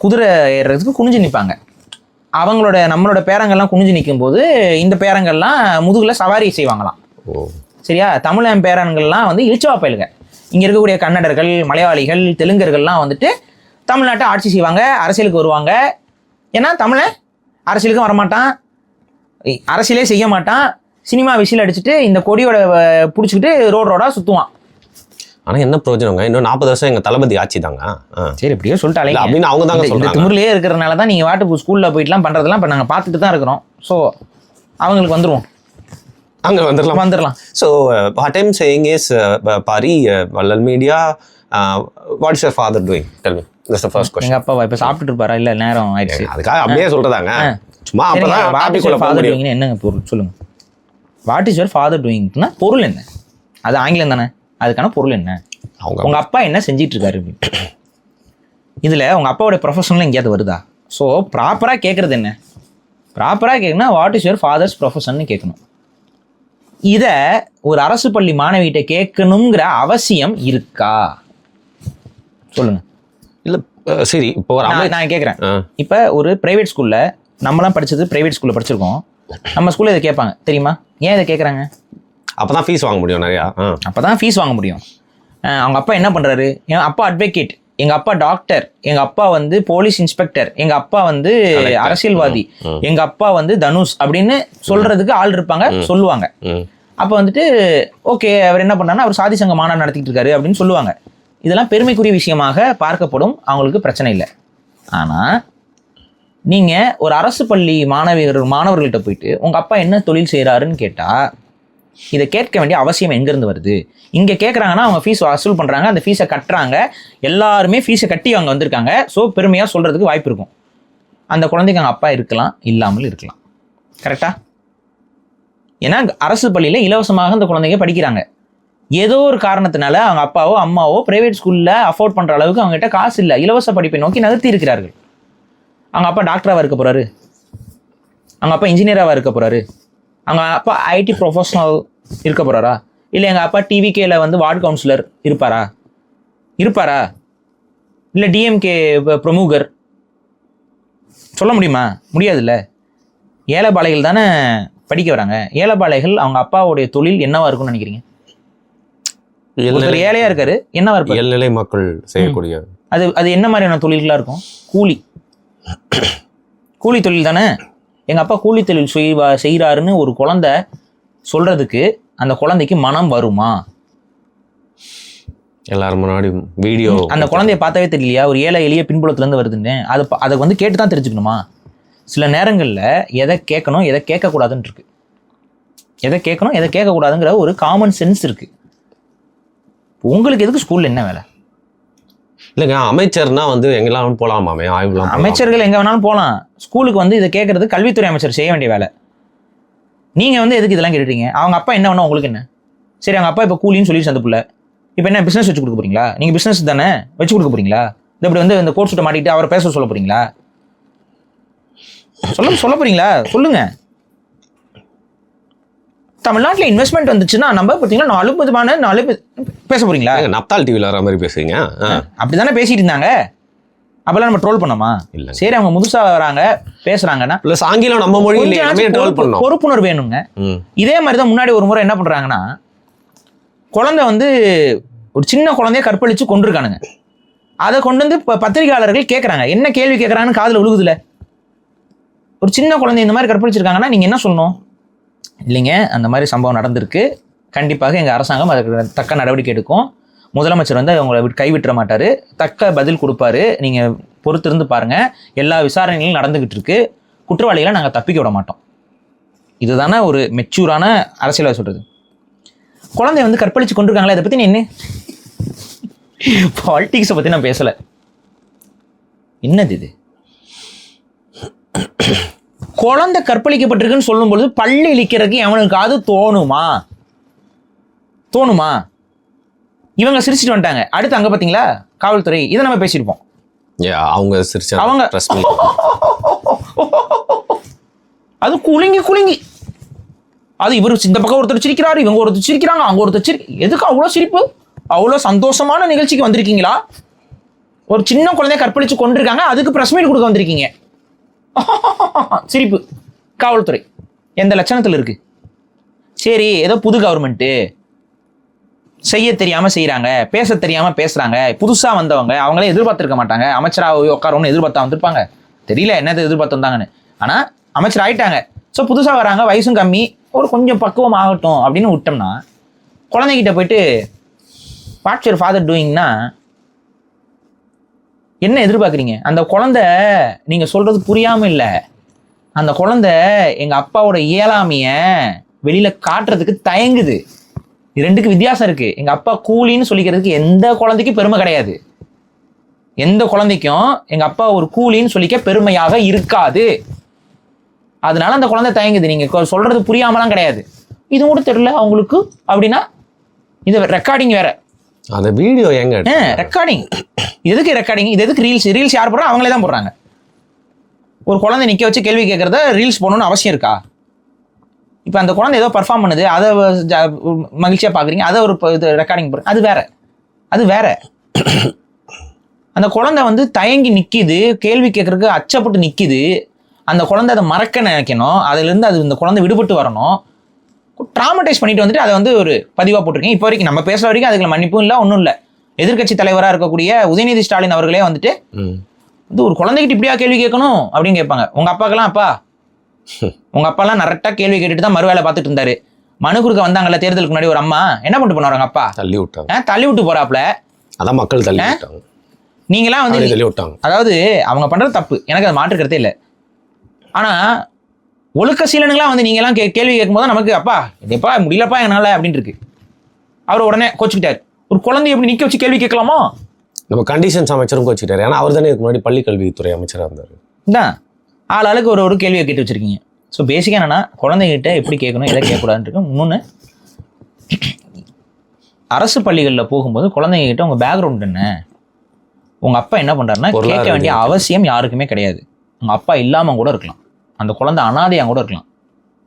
B: குதிரை ஏறுறதுக்கு குனிஞ்சு நிற்பாங்க. நம்மளோட பேரங்கள்லாம் குனிஞ்சு நிற்கும் போது இந்த பேரங்கள்லாம் முதுகில் சவாரி செய்வாங்களாம். சரியா? தமிழன் பேரன்கள்லாம் வந்து இழிச்சவா பயலுங்க. இங்கே இருக்கக்கூடிய கன்னடர்கள், மலையாளிகள், தெலுங்கர்கள்லாம் வந்துட்டு தமிழ்நாட்டை ஆட்சி செய்வாங்க, அரசியலுக்கு வருவாங்க. ஏன்னா தமிழன் அரசியலுக்கும் வரமாட்டான், அரசியலே செய்ய மாட்டான், சினிமா விசில் அடிச்சுட்டு இந்த கொடியோட பிடிச்சிக்கிட்டு ரோடா சுற்றுவான்.
A: ஆனால் என்ன பிரயோஜனங்க? இன்னும் 40 வருஷம் எங்கள் தளபதி ஆட்சி தாங்க.
B: சரி, எப்படியோ சொல்லிட்டாலே
A: அப்படின்னு அவங்க தாங்க
B: சொல்றாங்க. திமிர்லயே இருக்கிறதுனால தான் நீங்கள் வாட்டு ஸ்கூலில் போயிட்டுலாம் பண்ணுறதெல்லாம் இப்போ நாங்கள் பார்த்துட்டு தான் இருக்கிறோம். ஸோ அவங்களுக்கு வந்துடுவோம்,
A: அங்கே வந்துடலாம். So what I'm saying is, Pari, Vallal media, what is your father doing? Tell me. That's the first question.
B: எங்கள் அப்பா இப்போ சாப்பிட்டுட்டு இருப்பாரா? இல்லை நேரம் ஆயிடுச்சு,
A: அதுக்காக அப்படியே சொல்கிறதாங்க. சும்மா அப்பதான்
B: ஃபாதர் டூயிங்னு என்னங்க பொருள் சொல்லுங்க. வாட் இஸ் யுவர் ஃபாதர் டூயிங்னா பொருள் என்ன? அது ஆங்கிலம் தானே, அதுக்கான பொருள் என்ன? உங்க அப்பா என்ன செஞ்சிட்டு இருக்காரு? இதுல உங்க அப்பாவோட ப்ரொஃபஷன்ல எங்கேயாவது வருதா? ஸோ ப்ராப்பரா கேட்கறது என்ன? ப்ராப்பரா கேட்கணும்னா what is your father's profession கேட்கணும். இதை ஒரு அரசு பள்ளி மாணவிகிட்ட கேட்கணுங்கிற அவசியம் இருக்கா? சொல்லுங்க.
A: இல்லை சரி, இப்போ
B: நான் கேட்குறேன். இப்போ ஒரு பிரைவேட் ஸ்கூல்ல நம்மளாம் படிச்சது பிரைவேட் ஸ்கூல்ல படிச்சிருக்கோம். நம்ம ஸ்கூல்ல இதை கேட்பாங்க தெரியுமா? ஏன் இதை கேட்குறாங்க?
A: அப்பதான் ஃபீஸ் வாங்க முடியும் நிறையா.
B: அப்பதான் ஃபீஸ் வாங்க முடியும். அவங்க அப்பா என்ன பண்றாரு? என் அப்பா அட்வொகேட், எங்க அப்பா டாக்டர், எங்க அப்பா வந்து போலீஸ் இன்ஸ்பெக்டர், எங்க அப்பா வந்து அரசியல்வாதி, எங்க அப்பா வந்து தனுஷ் அப்படின்னு சொல்றதுக்கு ஆள் இருப்பாங்க, சொல்லுவாங்க. அப்ப வந்துட்டு ஓகே அவர் என்ன பண்ணாருன்னா அவர் சாதி சங்க மாநாடு நடத்திட்டு இருக்காரு அப்படின்னு சொல்லுவாங்க. இதெல்லாம் பெருமைக்குரிய விஷயமாக பார்க்கப்படும், அவங்களுக்கு பிரச்சனை இல்லை. ஆனால் நீங்கள் ஒரு அரசு பள்ளி மாணவர்கள்ட்ட போயிட்டு உங்கள் அப்பா என்ன தொழில் செய்கிறாருன்னு கேட்டால் இதை கேட்க வேண்டிய அவசியம் எங்கேருந்து வருது? இங்கே கேட்குறாங்கன்னா அவங்க ஃபீஸ் வசூல் பண்ணுறாங்க, அந்த ஃபீஸை கட்டுறாங்க, எல்லாருமே ஃபீஸை கட்டி அவங்க வந்திருக்காங்க. ஸோ பெருமையாக சொல்கிறதுக்கு வாய்ப்பு இருக்கும். அந்த குழந்தைக்கு அவங்க அப்பா இருக்கலாம், இல்லாமல் இருக்கலாம். கரெக்டாக? ஏன்னா அரசு பள்ளியில் இலவசமாக அந்த குழந்தைங்க படிக்கிறாங்க. ஏதோ ஒரு காரணத்தினால அவங்க அப்பாவோ அம்மாவோ பிரைவேட் ஸ்கூலில் அஃபோர்ட் பண்ணுற அளவுக்கு அவங்ககிட்ட காசு இல்லை, இலவச படிப்பை நோக்கி நகர்த்தி இருக்கிறார்கள். அவங்க அப்பா டாக்டராக இருக்க போகிறாரு, அவங்க அப்பா இன்ஜினியராக இருக்க போகிறாரு, அவங்க அப்பா ஐடி ப்ரொஃபஷனல் இருக்க போகிறாரா, இல்லை எங்கள் அப்பா டிவிகேல வந்து வார்டு கவுன்சிலர் இருப்பாரா? இல்லை டிஎம்கே பிரமுகர்? சொல்ல முடியுமா? முடியாதுல்ல. ஏழைப்பாளைகள் தானே படிக்க வராங்க. ஏழைப்பாளைகள் அவங்க அப்பாவுடைய தொழில் என்னவா இருக்கும்னு நினைக்கிறீங்க? ஒருத்தர் ஏழையா இருக்காரு, என்னவா இருப்பாரு?
A: ஏழ்நிலை மக்கள் செய்யக்கூடிய
B: அது என்ன மாதிரியான தொழில்களா இருக்கும்? கூலி தொழில் தானே. எங்க அப்பா கூலி தொழில் செய்யறாருன்னு ஒரு குழந்தை சொல்றதுக்கு அந்த குழந்தைக்கு மனம் வருமா?
A: எல்லாரும் முன்னாடி வீடியோ
B: அந்த குழந்தைய பார்த்தாவே தெரியலையா ஒரு ஏழை எளிய பின்புலத்துல இருந்து வருதுன்னு? அதை வந்து கேட்டு தான் தெரிஞ்சுக்கணுமா? சில நேரங்கள்ல எதை கேட்கணும் எதை கேட்கக்கூடாதுன்னு இருக்கு. எதை கேட்கணும் எதை கேட்கக்கூடாதுங்கிற ஒரு காமன் சென்ஸ் இருக்கு. உங்களுக்கு எதுக்கு ஸ்கூல்ல என்ன வேலை?
A: இல்லைங்க, அமைச்சர்னா வந்து எங்கெல்லாம் போகலாமாமே, ஆய்வுலாம்
B: அமைச்சர்கள் எங்க வேணாலும் போகலாம். ஸ்கூலுக்கு வந்து இதை கேட்கறது கல்வித்துறை அமைச்சர் செய்ய வேண்டிய வேலை. நீங்க வந்து எதுக்கு இதெல்லாம் கேட்டுறீங்க? அவங்க அப்பா என்ன வேணும் உங்களுக்கு என்ன? சரி, அவங்க அப்பா இப்போ கூலின்னு சொல்லி அந்த புள்ள இப்போ என்ன பிசினஸ் வச்சு கொடுக்க போறீங்களா? நீங்க பிசினஸ் தானே வச்சு கொடுக்க போறீங்களா? இது இப்படி வந்து இந்த கோட் சூட்டை மாட்டிட்டு அவரை பேச சொல்ல போறீங்களா? சொல்ல போறீங்களா? சொல்லுங்க. தமிழ்நாட்டில் இன்வெஸ்ட்மெண்ட் வந்துச்சுன்னா நம்ம பார்த்தீங்கன்னா 4 பேச போறீங்களா?
A: நப்தால் டிவியில் வர மாதிரி பேசுறீங்க.
B: அப்படிதானே பேசிட்டு இருந்தாங்க. அப்பெல்லாம் நம்ம ட்ரோல் பண்ணோமா?
A: இல்ல.
B: சரி, அவங்க முதுசா வராங்க பேசுறாங்கன்னா
A: பிளஸ் ஆங்கிலம் நம்ம மொழியில ட்ரோல் பண்ணோம்.
B: பொறுப்புணர்வு வேணுங்க. இதே மாதிரி தான் முன்னாடி ஒரு முறை என்ன பண்றாங்கன்னா, குழந்தை வந்து ஒரு சின்ன குழந்தைய கற்பழிச்சு கொண்டிருக்கானுங்க. அதை கொண்டு வந்து பத்திரிகையாளர்கள் கேட்கறாங்க. என்ன கேள்வி கேட்கறாங்கன்னு காதுல விழுகுதுல. ஒரு சின்ன குழந்தை இந்த மாதிரி கற்பழிச்சிருக்காங்கன்னா நீங்க என்ன சொல்லணும்? இல்லைங்க, அந்த மாதிரி சம்பவம் நடந்திருக்கு, கண்டிப்பாக எங்கள் அரசாங்கம் அதுக்கு தக்க நடவடிக்கை எடுக்கும், முதலமைச்சர் வந்து அவங்கள கைவிட்டுற மாட்டார், தக்க பதில் கொடுப்பாரு, நீங்கள் பொறுத்திருந்து பாருங்கள், எல்லா விசாரணைகளும் நடந்துக்கிட்டு இருக்கு, குற்றவாளிகளை நாங்கள் தப்பிக்க விட மாட்டோம். இதுதானே ஒரு மெச்சூரான அரசியல் சொல்கிறது. குழந்தைய வந்து கற்பழிச்சு கொண்டிருக்காங்களா, இதை பற்றி என்ன பாலிட்டிக்ஸை பற்றி நான் பேசலை. என்னது இது? குழந்தை கற்பழிக்கப்பட்டிருக்குன்னு சொல்லும் பொழுது பள்ளி இழிக்கிறதுக்கு எவனுக்காவது தோணுமா? இவங்க சிரிச்சுட்டு வந்துட்டாங்க. அடுத்து அங்க பாத்தீங்களா காவல்துறை, இதை நம்ம பேசியிருப்போம். அவங்க அது குலுங்கி அது இவர் இந்த பக்கம் ஒருத்தர் சிரிக்கிறாரு, இவங்க ஒருத்தர் சிரிக்கிறாங்க, அங்க ஒருத்தர் எதுக்கு அவ்வளோ சிரிப்பு? அவ்வளோ சந்தோஷமான நிகழ்ச்சிக்கு வந்திருக்கீங்களா? ஒரு சின்ன குழந்தைய கற்பழிச்சு கொண்டிருக்காங்க, அதுக்கு பிரஸ் மீட் கொடுக்க வந்திருக்கீங்க. சிரிப்பு. காவல்துறை எந்த லட்சணத்தில் இருக்கு? சரி, ஏதோ புது கவர்மெண்ட்டு செய்ய தெரியாம செய்யறாங்க, பேச தெரியாம பேசுறாங்க, புதுசா வந்தவங்க, அவங்களே எதிர்பார்த்திருக்க மாட்டாங்க, அமைச்சராக உட்காரணும்னு எதிர்பார்த்தா வந்திருப்பாங்க, தெரியல என்னது எதிர்பார்த்து வந்தாங்கன்னு. ஆனா அமைச்சர் ஆயிட்டாங்க. ஸோ புதுசா வராங்க, வயசும் கம்மி, ஒரு கொஞ்சம் பக்குவம் ஆகட்டும் அப்படின்னு விட்டோம்னா, குழந்தைகிட்ட போயிட்டு வாட்ஸ் யுவர் ஃபாதர் டூயிங்னா என்ன எதிர்பார்க்குறீங்க? அந்த குழந்தை நீங்க சொல்றது புரியாம இல்லை, அந்த குழந்தை எங்க அப்பாவோட இயலாமைய வெளியில காட்டுறதுக்கு தயங்குது. ரெண்டுக்கு வித்தியாசம் இருக்கு. எங்க அப்பா கூலின்னு சொல்லிக்கிறதுக்கு எந்த குழந்தைக்கும் பெருமை கிடையாது. எந்த குழந்தைக்கும் எங்க அப்பா ஒரு கூலின்னு சொல்லிக்க பெருமையாக இருக்காது. அதனால அந்த குழந்தை தயங்குது. நீங்க சொல்றது புரியாமலாம் கிடையாது. இது கூட தெரியல அவங்களுக்கு அப்படின்னா இது ரெக்கார்டிங் வேற.
A: அந்த வீடியோ எங்க
B: ரெக்கார்டிங்? எதுக்கு ரெக்கார்டிங்? இது எதுக்கு ரீல்ஸ் யார் போடுறா? அவங்களே தான் போடுறாங்க. ஒரு குழந்தை நிக்க வச்சு கேள்வி கேட்கறத ரீல்ஸ் போடணும்னு அவசியம் இருக்கா? இப்போ அந்த குழந்தை ஏதோ பர்ஃபார்ம் பண்ணுது, அதை மகிழ்ச்சியா பாக்குறீங்க, அதை ஒரு ரெக்கார்டிங் போடுறீங்க, அது வேற. அந்த குழந்தை வந்து தயங்கி நிக்குது, கேள்வி கேட்கறதுக்கு அச்சப்பட்டு நிக்குது. அந்த குழந்தை அதை மறக்க நினைக்கணும், அதுல இருந்து அது இந்த குழந்தை விடுபட்டு வரணும். ட்ராமடைஸ் பண்ணிட்டு வந்துட்டு அதை வந்து ஒரு பதிவா போட்டிருக்கீங்க. இப்போ வரைக்கும் நம்ம பேசுற வரைக்கும் அதுக்கு மன்னிப்பும் இல்லை, ஒன்றும் இல்லை. எதிர்கட்சி தலைவராக இருக்கக்கூடிய உதயநிதி ஸ்டாலின் அவர்களே வந்துட்டு வந்து ஒரு குழந்தைகிட்ட இப்படியா கேள்வி கேட்கணும் அப்படின்னு கேட்பாங்க. உங்க அப்பாக்கெல்லாம் உங்க அப்பாலாம் கரெக்டா கேள்வி கேட்டுட்டு தான் மறுவேலை பார்த்துட்டு இருந்தாரு. மனு கொடுக்க வந்தாங்கல்ல தேர்தலுக்கு முன்னாடி ஒரு அம்மா, என்ன பண்ணிட்டு போனாரு? அப்பா தள்ளி விட்டு போறாப்ல.
A: அதான் மக்கள் தள்ளி விட்டாங்க.
B: நீங்களாம் வந்து
A: தள்ளி விட்டாங்க.
B: அதாவது அவங்க பண்றது தப்பு, எனக்கு அது மாற்றுக்கிறதே இல்லை. ஆனா ஒழுக்க சீலனுங்களாம் வந்து நீங்க எல்லாம் கேள்வி கேட்கும்போது நமக்கு அப்பா இதப்பா முடியலப்பா என்னால அப்படின்னு இருக்கு. அவர் உடனே கோச்சுக்கிட்டாரு. ஒரு குழந்தை எப்படி நிக்க வச்சு கேள்வி கேட்கலாமா?
A: நம்ம கண்டிஷன்ஸ் அமைச்சரும் கோச்சுக்கிட்டாரு. ஏன்னா அவர் தானே இதுக்கு முன்னாடி பள்ளி கல்வித்துறை அமைச்சராக இருந்தார்.
B: தான் ஆளுக்கு ஒரு கேள்வியை கேட்டு வச்சிருக்கீங்க. ஸோ பேசிக்காக என்னன்னா குழந்தைகிட்ட எப்படி கேட்கணும் எதை கேட்கக்கூடாதுன்னு இருக்கு. இன்னொன்று, அரசு பள்ளிகளில் போகும்போது குழந்தைங்கிட்ட உங்கள் பேக்ரவுண்ட் என்ன, உங்கள் அப்பா என்ன பண்ணுறாருன்னா கேட்க வேண்டிய அவசியம் யாருக்குமே கிடையாது. உங்கள் அப்பா இல்லாமல் கூட இருக்கலாம், அந்த குழந்தை அனாதையாக கூட இருக்கலாம்.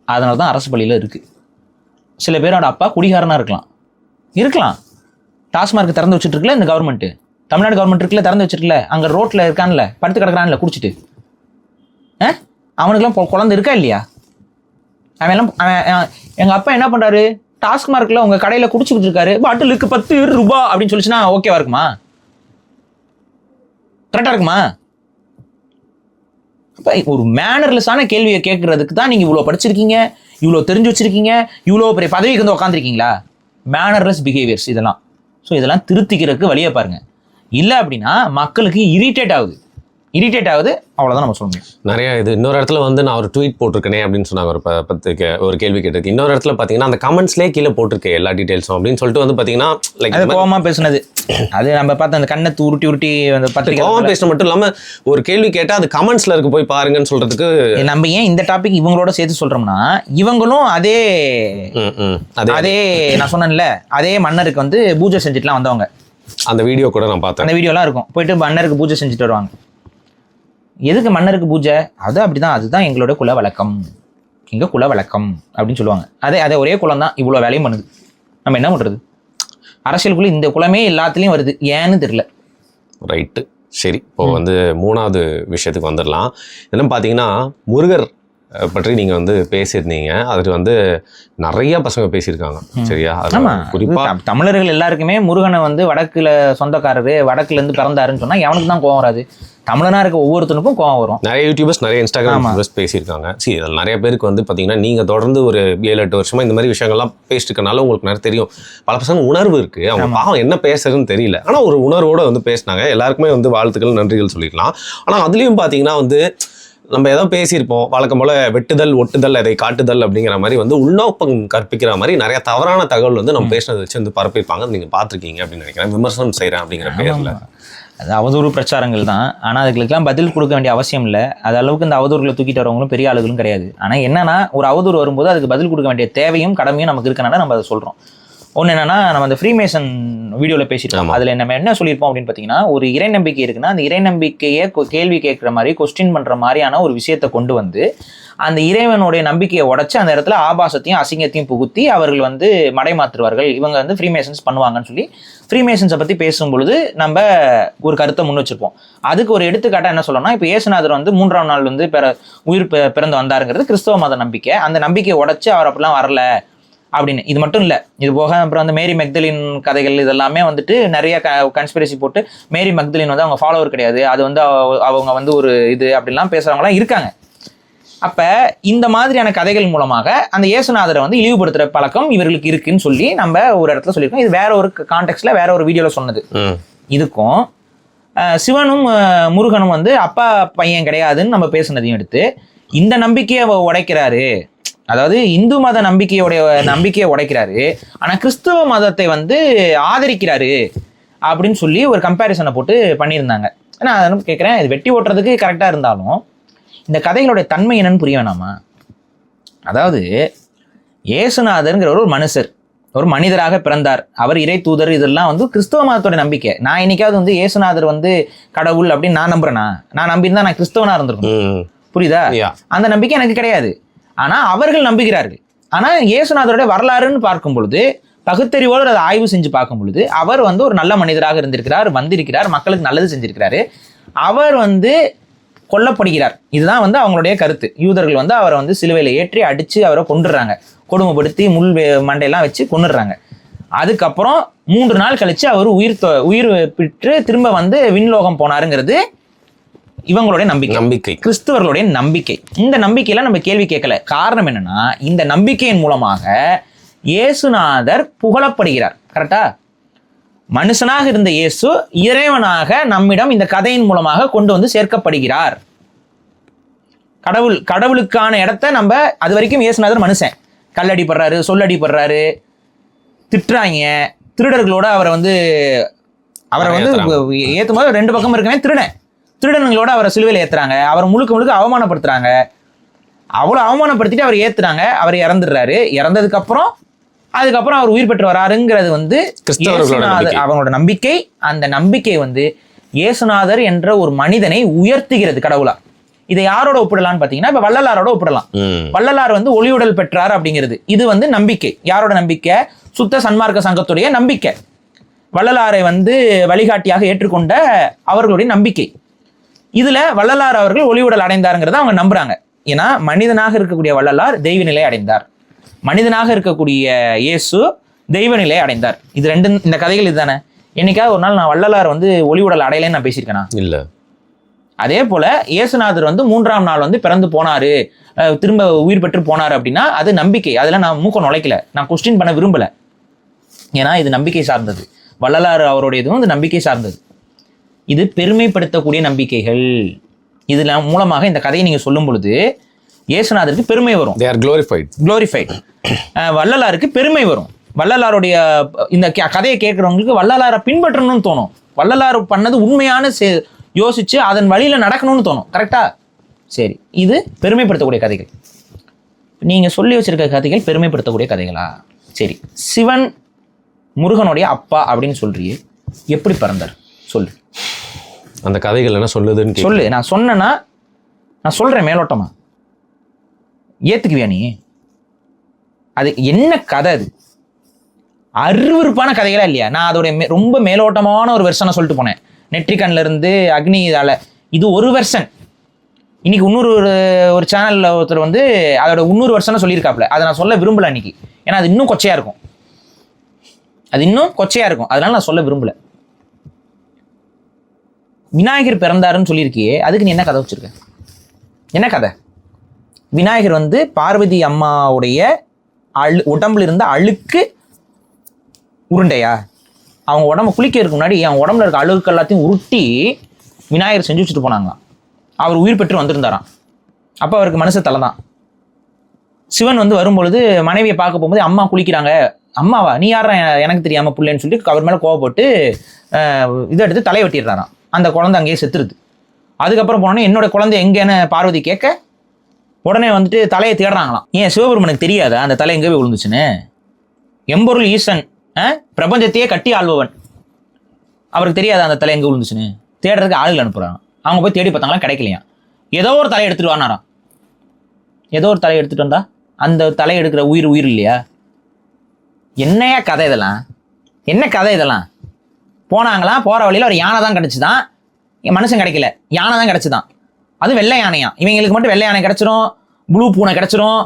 B: அதனால தான் அரசு பள்ளியில் இருக்குது. சில பேரோட அப்பா குடிகாரனாக இருக்கலாம். டாஸ்மார்க் திறந்து வச்சுட்டு இருக்குல்ல இந்த கவர்மெண்ட்டு, தமிழ்நாடு கவர்மெண்ட் இருக்குல்ல திறந்து வச்சிருக்கல, அங்கே ரோட்டில் இருக்கான்ல படுத்து கிடக்குறான்ல குடிச்சிட்டு, அவனுக்குலாம் குழந்தை இருக்கா இல்லையா? அவன் எங்கள் அப்பா என்ன பண்ணுறாரு, டாஸ்மார்க்கில் உங்கள் கடையில் குடிச்சுக்கிட்டு இருக்காரு, பாட்டிலுக்கு 10 ரூபாய் அப்படின்னு சொல்லிச்சுன்னா ஓகேவா இருக்குமா? கரெக்டாக இருக்குமா? அப்போ ஒரு மேனர்லெஸ்ஸான கேள்வியை கேட்கறதுக்கு தான் நீங்கள் இவ்வளோ படிச்சிருக்கீங்க, இவ்வளோ தெரிஞ்சு வச்சிருக்கீங்க, இவ்வளோ பெரிய பதவிக்கு வந்து உட்காந்துருக்கீங்களா? மேனர்லெஸ் பிஹேவியர்ஸ் இதெல்லாம். ஸோ இதெல்லாம் திருத்திக்கிறதுக்கு வழியை பாருங்க. இல்லை அப்படின்னா மக்களுக்கு இரிட்டேட் ஆகுது, அவ்வளோதான் நம்ம சொல்ல முடியும்.
A: நிறைய இது இன்னொரு இடத்துல வந்து நான் ஒரு ட்வீட் போட்டிருக்கேனே அப்படின்னு சொன்னாங்க. ஒரு கேள்வி கேட்டிருக்கு. இன்னொரு இடத்துல பார்த்தீங்கன்னா அந்த கமெண்ட்ஸ்லேயே கீழே போட்டிருக்கேன் எல்லா டீட்டெயில்ஸும் அப்படின்னு சொல்லிட்டு வந்து பார்த்தீங்கன்னா லைக்
B: கோவமாக பேசுனது. அது நம்ம பார்த்து அந்த கண்ணை உருட்டி அந்த பத்திரிக்கை
A: கோவமாக பேசுறது மட்டும் இல்லாமல் ஒரு கேள்வி கேட்டால் அது கமெண்ட்ஸில் இருக்கு போய் பாருங்கன்னு சொல்றதுக்கு. நம்ம
B: ஏன் இந்த டாபிக் இவங்களோட சேர்த்து சொல்றோம்னா இவங்களும் அதே நான் சொன்னேன்ல, அதே மன்னருக்கு வந்து பூஜை செஞ்சுட்டுலாம் வந்தவங்க. அந்த வீடியோ கூட நான் பார்த்தேன். அந்த வீடியோலாம் இருக்கும். போயிட்டு மன்னருக்கு பூஜை செஞ்சுட்டு வருவாங்க. எதுக்கு மன்னருக்கு பூஜை? அப்படிதான், அதுதான் எங்களோட குல வழக்கம், எங்க குல வழக்கம் அப்படின்னு சொல்லுவாங்க. அதே ஒரே குலம் தான் இவ்வளோ வேலையும் பண்ணுது. நம்ம என்ன பண்றது? அரசியலுக்குள்ள இந்த குலமே எல்லாத்துலேயும் வருது, ஏன்னு தெரியல. ரைட்டு, சரி. இப்போ வந்து 3வது விஷயத்துக்கு வந்துடலாம். என்னன்னு பார்த்தீங்கன்னா முருகர் பற்றி நீங்கள் வந்து பேசியிருந்தீங்க. அது வந்து நிறைய பசங்க பேசியிருக்காங்க. சரியா? குறிப்பாக தமிழர்கள் எல்லாருக்குமே முருகனை வந்து வடக்குல சொந்தக்காரரு, வடக்குலேருந்து பிறந்தாருன்னு சொன்னால் எவனுக்கு தான் கோவம் வராது? தமிழனாக இருக்க ஒவ்வொருத்தனுக்கும் கோவம் வரும். நிறைய யூடியூபர்ஸ், நிறைய இன்ஸ்டாகிராம் யூடியூபர்ஸ் பேசியிருக்காங்க. சரி, அதில் நிறைய பேருக்கு வந்து பார்த்தீங்கன்னா நீங்கள் தொடர்ந்து ஒரு 7-8 வருஷமாக இந்த மாதிரி விஷயங்கள்லாம் பேசிட்டு இருக்கனால உங்களுக்கு நிறைய தெரியும். பல பசங்க உணர்வு இருக்குது, அவங்க பாவம் என்ன பேசுறதுன்னு தெரியல, ஆனால் ஒரு உணர்வோடு வந்து பேசினாங்க. எல்லாருக்குமே வந்து வாழ்த்துக்கள், நன்றிகள் சொல்லிக்கலாம். ஆனால் அதுலேயும் பார்த்தீங்கன்னா வந்து நம்ம ஏதோ பேசியிருப்போம் வழக்கம் போல் வெட்டுதல், ஒட்டுதல், அதை காட்டுதல் அப்படிங்கிற மாதிரி வந்து உள்நோக்கம் கற்பிக்கிற மாதிரி நிறைய தவறான தகவல் வந்து நம்ம பேசினதை வச்சு வந்து பரப்பியிருப்பாங்க. நீங்கள் பார்த்துருக்கீங்க அப்படின்னு நினைக்கிறேன். விமர்சனம் செய்கிறேன் அப்படிங்கிற பேரில் அது அவதூறு பிரச்சாரங்கள் தான். ஆனால் அதுக்கெல்லாம் பதில் கொடுக்க வேண்டிய அவசியம் இல்லை. அது அளவுக்கு இந்த அவதூறுகளை தூக்கிட்டு வரவங்களும் பெரிய ஆளுகளும் கிடையாது. ஆனால் என்னன்னா ஒரு அவதூறு வரும்போது அதுக்கு பதில் கொடுக்க வேண்டிய தேவையும் கடமையும் நமக்கு இருக்கனால நம்ம அதை சொல்கிறோம். ஒன்று என்னன்னா, நம்ம அந்த ஃப்ரீமேசன் வீடியோவில் பேசிட்டோம். அதில் நம்ம என்ன சொல்லியிருப்போம் அப்படின்னு பார்த்தீங்கன்னா, ஒரு இறை நம்பிக்கை இருக்குன்னா அந்த இறை நம்பிக்கையை கேள்வி கேட்குற மாதிரி, கொஸ்டின் பண்ணுற மாதிரியான ஒரு விஷயத்தை கொண்டு வந்து அந்த இறைவனுடைய நம்பிக்கையை உடைச்சு அந்த இடத்துல ஆபாசத்தையும் அசிங்கத்தையும் புகுத்தி அவர்கள் வந்து மடைமாற்றுவார்கள், இவங்க வந்து ஃப்ரீமேசன்ஸ் பண்ணுவாங்கன்னு சொல்லி ஃப்ரீமேசன்ஸை பற்றி பேசும்பொழுது நம்ம ஒரு கருத்தை முன் வச்சிருப்போம். அதுக்கு ஒரு எடுத்துக்காட்டாக என்ன சொல்லணும்னா, இப்போ இயேசுநாதர் வந்து 3ஆம் நாள் வந்து உயிர் பிறந்து வந்தாருங்கிறது கிறிஸ்தவ மத நம்பிக்கை. அந்த நம்பிக்கையை உடைச்சு அவர் அப்படிலாம் வரல அப்படின்னு. இது மட்டும் இல்லை, இது போக அப்புறம் வந்து மேரி மெக்தலின் கதைகள் இதெல்லாமே வந்துட்டு நிறைய கன்ஸ்பிரசி போட்டு மேரி மெக்தலின் வந்து அவங்க ஃபாலோவர் கிடையாது, அது வந்து அவங்க வந்து ஒரு இது அப்படிலாம் பேசுகிறவங்களாம் இருக்காங்க. அப்போ இந்த மாதிரியான கதைகள் மூலமாக அந்த இயேசுநாதரை வந்து இழிவுபடுத்துகிற பழக்கம் இவர்களுக்கு இருக்குன்னு சொல்லி நம்ம ஒரு இடத்துல சொல்லியிருக்கோம். இது வேற ஒரு கான்டெக்ட்ல வேற ஒரு வீடியோவில் சொன்னது. இதுக்கும் சிவனும் முருகனும் வந்து அப்பா பையன் கிடையாதுன்னு நம்ம பேசுனதையும் எடுத்து இந்த நம்பிக்கையை உடைக்கிறாரு, அதாவது இந்து மத நம்பிக்கையை உடைக்கிறாரு, ஆனால் கிறிஸ்துவ மதத்தை வந்து ஆதரிக்கிறாரு அப்படின்னு சொல்லி ஒரு கம்பேரிசனை போட்டு பண்ணியிருந்தாங்க. நான் அதை கேட்குறேன், இது வெட்டி ஓட்டுறதுக்கு கரெக்டாக இருந்தாலும் இந்த கதைகளுடைய தன்மை என்னன்னு புரிய வேணாமா? அதாவது இயேசுநாதருங்கிற ஒரு மனுஷர், ஒரு மனிதராக பிறந்தார், அவர் இறை தூதர், இதெல்லாம் வந்து கிறிஸ்தவ மதத்தோட நம்பிக்கை. நான் என்னைக்காவது வந்து இயேசுநாதர் வந்து கடவுள் அப்படின்னு நான் நம்புறேனா? நான் நம்பியிருந்தா நான் கிறிஸ்தவனா இருந்திருக்கணும். புரியுதா? அந்த நம்பிக்கை எனக்கு கிடையாது. ஆனா அவர்கள் நம்புகிறார்கள். ஆனா இயேசுநாதருடைய வரலாறுன்னு பார்க்கும் பொழுது, பகுத்தறிவோடு அதை ஆய்வு செஞ்சு பார்க்கும் பொழுது, அவர் வந்து ஒரு நல்ல மனிதராக இருந்திருக்கிறார், வந்திருக்கிறார், மக்களுக்கு நல்லது செஞ்சிருக்கிறாரு. அவர் வந்து கொல்லப்படுகிறார். இதுதான் வந்து அவங்களுடைய கருத்து. யூதர்கள் வந்து அவரை வந்து சிலுவையில் ஏற்றி அடிச்சு அவரை கொண்டுடுறாங்க, கொடுமைப்படுத்தி முள் மண்டையெல்லாம் வச்சு கொண்டுடுறாங்க. அதுக்கப்புறம் 3 நாள் கழிச்சு அவர் உயிர் பெற்று திரும்ப வந்து விண்லோகம் போனாருங்கிறது இவங்களுடைய நம்பிக்கை, கிறிஸ்தவர்களுடைய நம்பிக்கை. இந்த நம்பிக்கையில நம்ம கேள்வி கேட்கல. காரணம் என்னன்னா, இந்த நம்பிக்கையின் மூலமாக இயேசுநாதர் புகழப்படுகிறார். கரெக்டா? மனுஷனாக இருந்த இயேசு இறைவனாக நம்மிடம் இந்த கதையின் மூலமாக கொண்டு வந்து சேர்க்கப்படுகிறார். கடவுளுக்கான இடத்த நம்ம அது வரைக்கும் இயேசுநாதர் மனுஷன், கல்லடிப்படுறாரு, சொல்லடிப்படுறாரு, திட்டுறாங்க, திருடர்களோட அவரை வந்து ஏற்றும் போது 2 பக்கம் இருக்கவே திருடனுங்களோட அவரை சிலுவையில் ஏற்றுறாங்க, அவரை முழுக்க அவமானப்படுத்துறாங்க. அவ்வளோ அவமானப்படுத்திட்டு அவர் ஏற்றுறாங்க, அவர் இறந்துடுறாரு. இறந்ததுக்கப்புறம் அவர் உயிர் பெற்று வராருங்கிறது வந்து அவங்களோட நம்பிக்கை. அந்த நம்பிக்கை வந்து இயேசுநாதர் என்ற ஒரு மனிதனை உயர்த்துகிறது கடவுளா. இதை யாரோட ஒப்பிடலாம்னு பார்த்தீங்கன்னா இப்போ வள்ளலாரோட ஒப்பிடலாம். வள்ளலார் வந்து ஒளியுடல் பெற்றார் அப்படிங்கிறது இது வந்து நம்பிக்கை. யாரோட நம்பிக்கை? சுத்த சன்மார்க்க சங்கத்துடைய நம்பிக்கை. வள்ளலாரை வந்து வழிகாட்டியாக ஏற்றுக்கொண்ட அவர்களுடைய நம்பிக்கை. இதுல வள்ளலார் அவர்கள் ஒளியுடல் அடைந்தாருங்கிறத அவங்க நம்புறாங்க. ஏன்னா மனிதனாக இருக்கக்கூடிய வள்ளலார் தெய்வ நிலை அடைந்தார், மனிதனாக இருக்கக்கூடிய இயேசு தெய்வ நிலை அடைந்தார். இது ரெண்டு இந்த கதைகள் இதுதானே. என்னைக்காவது ஒரு நாள் நான் வள்ளலார் வந்து ஒளியுடல் அடையலைன்னு நான் பேசியிருக்கேனா?
A: இல்ல.
B: அதே போல இயேசுநாதர் வந்து 3ஆம் நாள் வந்து பிறந்து போனாரு, திரும்ப உயிர் பெற்று போனாரு அப்படின்னா அது நம்பிக்கை. அதெல்லாம் நான் மூக்க நுழைக்கல, நான் கொஸ்டின் பண்ண விரும்பல. ஏன்னா இது நம்பிக்கை சார்ந்தது. வள்ளலார் அவருடையதும் இது நம்பிக்கை சார்ந்தது. இது பெருமைப்படுத்தக்கூடிய நம்பிக்கைகள். இதுல மூலமாக இந்த கதையை நீங்க சொல்லும் பொழுது இயேசுநாதருக்கு பெருமை வரும்.
A: They are glorified.
B: வள்ளலாருக்கு பெருமை வரும். வள்ளலாருடைய இந்த கதையை கேட்கறவங்களுக்கு வள்ளலாரை பின்பற்றணும்னு தோணும். வள்ளலார் பண்ணது உண்மையான யோசிச்சு அதன் வழியில நடக்கணும்னு தோணும். கரெக்டா? சரி, இது பெருமைப்படுத்தக்கூடிய கதைகள். நீங்க சொல்லி வச்சிருக்க கதைகள் பெருமைப்படுத்தக்கூடிய கதைகளா? சரி, சிவன் முருகனுடைய அப்பா அப்படின்னு சொல்றியே, எப்படி பிறந்தார் சொல்லு.
A: அந்த கதைகள் என்ன சொல்லுதுன்னு
B: சொல்லு. நான் சொன்னேன்னா நான் சொல்றேன் மேலோட்டமா, ஏத்துக்குவியா நீ? அது என்ன கதை? அது அருவருப்பான கதைகளா இல்லையா? நான் அதோடைய ரொம்ப மேலோட்டமான ஒரு வெர்ஷனை சொல்லிட்டு போனேன். நெற்றிக்கண்ல இருந்து அக்னி இதால இது ஒரு வெர்ஷன். இன்னைக்கு இன்னொரு ஒரு சேனல்ல ஒருத்தர் வந்து அதோட இன்னொரு வெர்ஷனை சொல்லியிருக்காப்ல. அதை நான் சொல்ல விரும்பல இன்னைக்கு. ஏன்னா அது இன்னும் கொச்சையா இருக்கும். அதனால நான் சொல்ல விரும்பல. விநாயகர் பிறந்தாருன்னு சொல்லியிருக்கியே, அதுக்கு நீ என்ன கதை வச்சிருக்க? என்ன கதை? விநாயகர் வந்து பார்வதி அம்மாவுடைய உடம்புல இருந்த அழுக்கு உருண்டையா? அவங்க உடம்பு குளிக்கிறதுக்கு முன்னாடி அவங்க உடம்புல இருக்க அழுக்கு எல்லாத்தையும் உருட்டி விநாயகர் செஞ்சு வச்சுட்டு போனாங்களாம். அவர் உயிர் பெற்று வந்திருந்தாராம். அப்போ அவருக்கு மனுஷ தலை தான். சிவன் வந்து வரும்பொழுது மனைவியை பார்க்க போகும்போது அம்மா குளிக்கிறாங்க. அம்மாவா நீ யாரா எனக்கு தெரியாம புள்ளேன்னு சொல்லிட்டு அவர் மேலே கோவப்பட்டு இதை எடுத்து தலையை வெட்டிடுறாராம். அந்த குழந்தை அங்கேயே செத்துருது. அதுக்கப்புறம் போனோன்னே என்னோட குழந்தை எங்கேன்னு பார்வதி கேட்க உடனே வந்துட்டு தலையை தேடுறாங்களாம். ஏன் சிவபெருமனுக்கு தெரியாதா அந்த தலை எங்கே போய் விழுந்துச்சுன்னு? எம்பொருள் ஈசன், பிரபஞ்சத்தையே கட்டி ஆள்பவன், அவருக்கு தெரியாதா அந்த தலை எங்கே விழுந்துச்சுன்னு? தேடுறதுக்கு ஆளுகள் அனுப்புறாங்க. அவங்க போய் தேடி பார்த்தாங்களா, கிடைக்கலையா. ஏதோ ஒரு தலையை எடுத்துட்டு வானாராம். ஏதோ ஒரு தலையை எடுத்துட்டு வந்தா அந்த தலையை எடுக்கிற உயிர் இல்லையா? என்னையா கதை இதெல்லாம்? என்ன கதை இதெல்லாம்? போனாங்களாம், போற வழியில ஒரு யானை தான் கிடைச்சுதான், மனுஷன் கிடைக்கல, யானை தான் கிடைச்சுதான். அது வெள்ளை யானையா. இவங்களுக்கு மட்டும் வெள்ளை யானை கிடைச்சிரும், ப்ளூ பூனை கிடைச்சிரும்,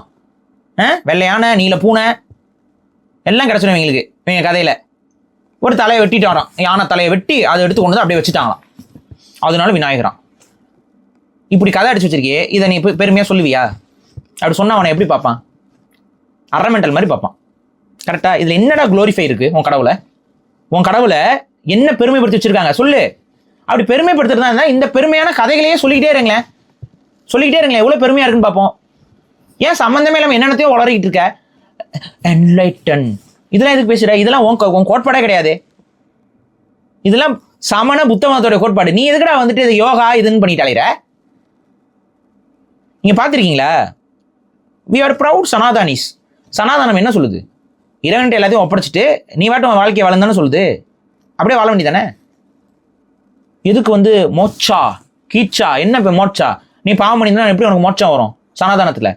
B: வெள்ளை யானை, நீல பூனை எல்லாம் கிடைச்சிடும் இவங்களுக்கு. இவங்க கதையில ஒரு தலையை வெட்டிட்டு வரோம், யானை தலையை வெட்டி அதை எடுத்து கொண்டு வந்து அப்படியே வச்சுட்டாங்களாம். அதனால விநாயகரான். இப்படி கதை அடிச்சு வச்சிருக்கியே, இதை நீ பெருமையா சொல்லுவியா? அப்படி சொன்னா அவனை எப்படி பார்ப்பான்? அரமெண்டல் மாதிரி பார்ப்பான். கரெக்டா? இதுல என்னடா குளோரிஃபை இருக்கு உன் கடவுளை? உன் கடவுளை என்ன பெருமைப்படுத்தி வச்சிருக்காங்க சொல்லு. அப்படி பெருமைப்படுத்துறதா இருந்தா இந்த பெருமையான கதைகளையே சொல்லிக்கிட்டே இருங்களேன். எவ்வளவு பெருமையா இருக்குன்னு பார்ப்போம். ஏன் சம்பந்தமே இல்லாம என்னென்னத்தையோ வளரிக்கிட்டு இருக்க? என்லைட்டன் இதெல்லாம் எதுக்கு பேசுற? இதெல்லாம் உன் கோட்பாடே கிடையாது. இதெல்லாம் சமண புத்த மதத்தோட கோட்பாடு. நீ எதுக்குடா வந்துட்டு இது யோகா இதுன்னு பண்ணிட்டு அலையிற? நீங்க பாத்திருக்கீங்களா? we are proud சனாதானிஸ். சனாதானம் என்ன சொல்லுது? இறைவன்கிட்ட எல்லாத்தையும் ஒப்படைச்சிட்டு நீ வாட்டும் வாழ்க்கையை வளர்ந்தானு சொல்லுது. அப்படியே வாழ வேண்டியதானே? எதுக்கு வந்து மோட்சா கீச்சா? என்ன இப்போ மோட்சா? நீ பாவம் பண்ணியிருந்தா எப்படி உனக்கு மோட்சம் வரும்? சனாதானத்தில்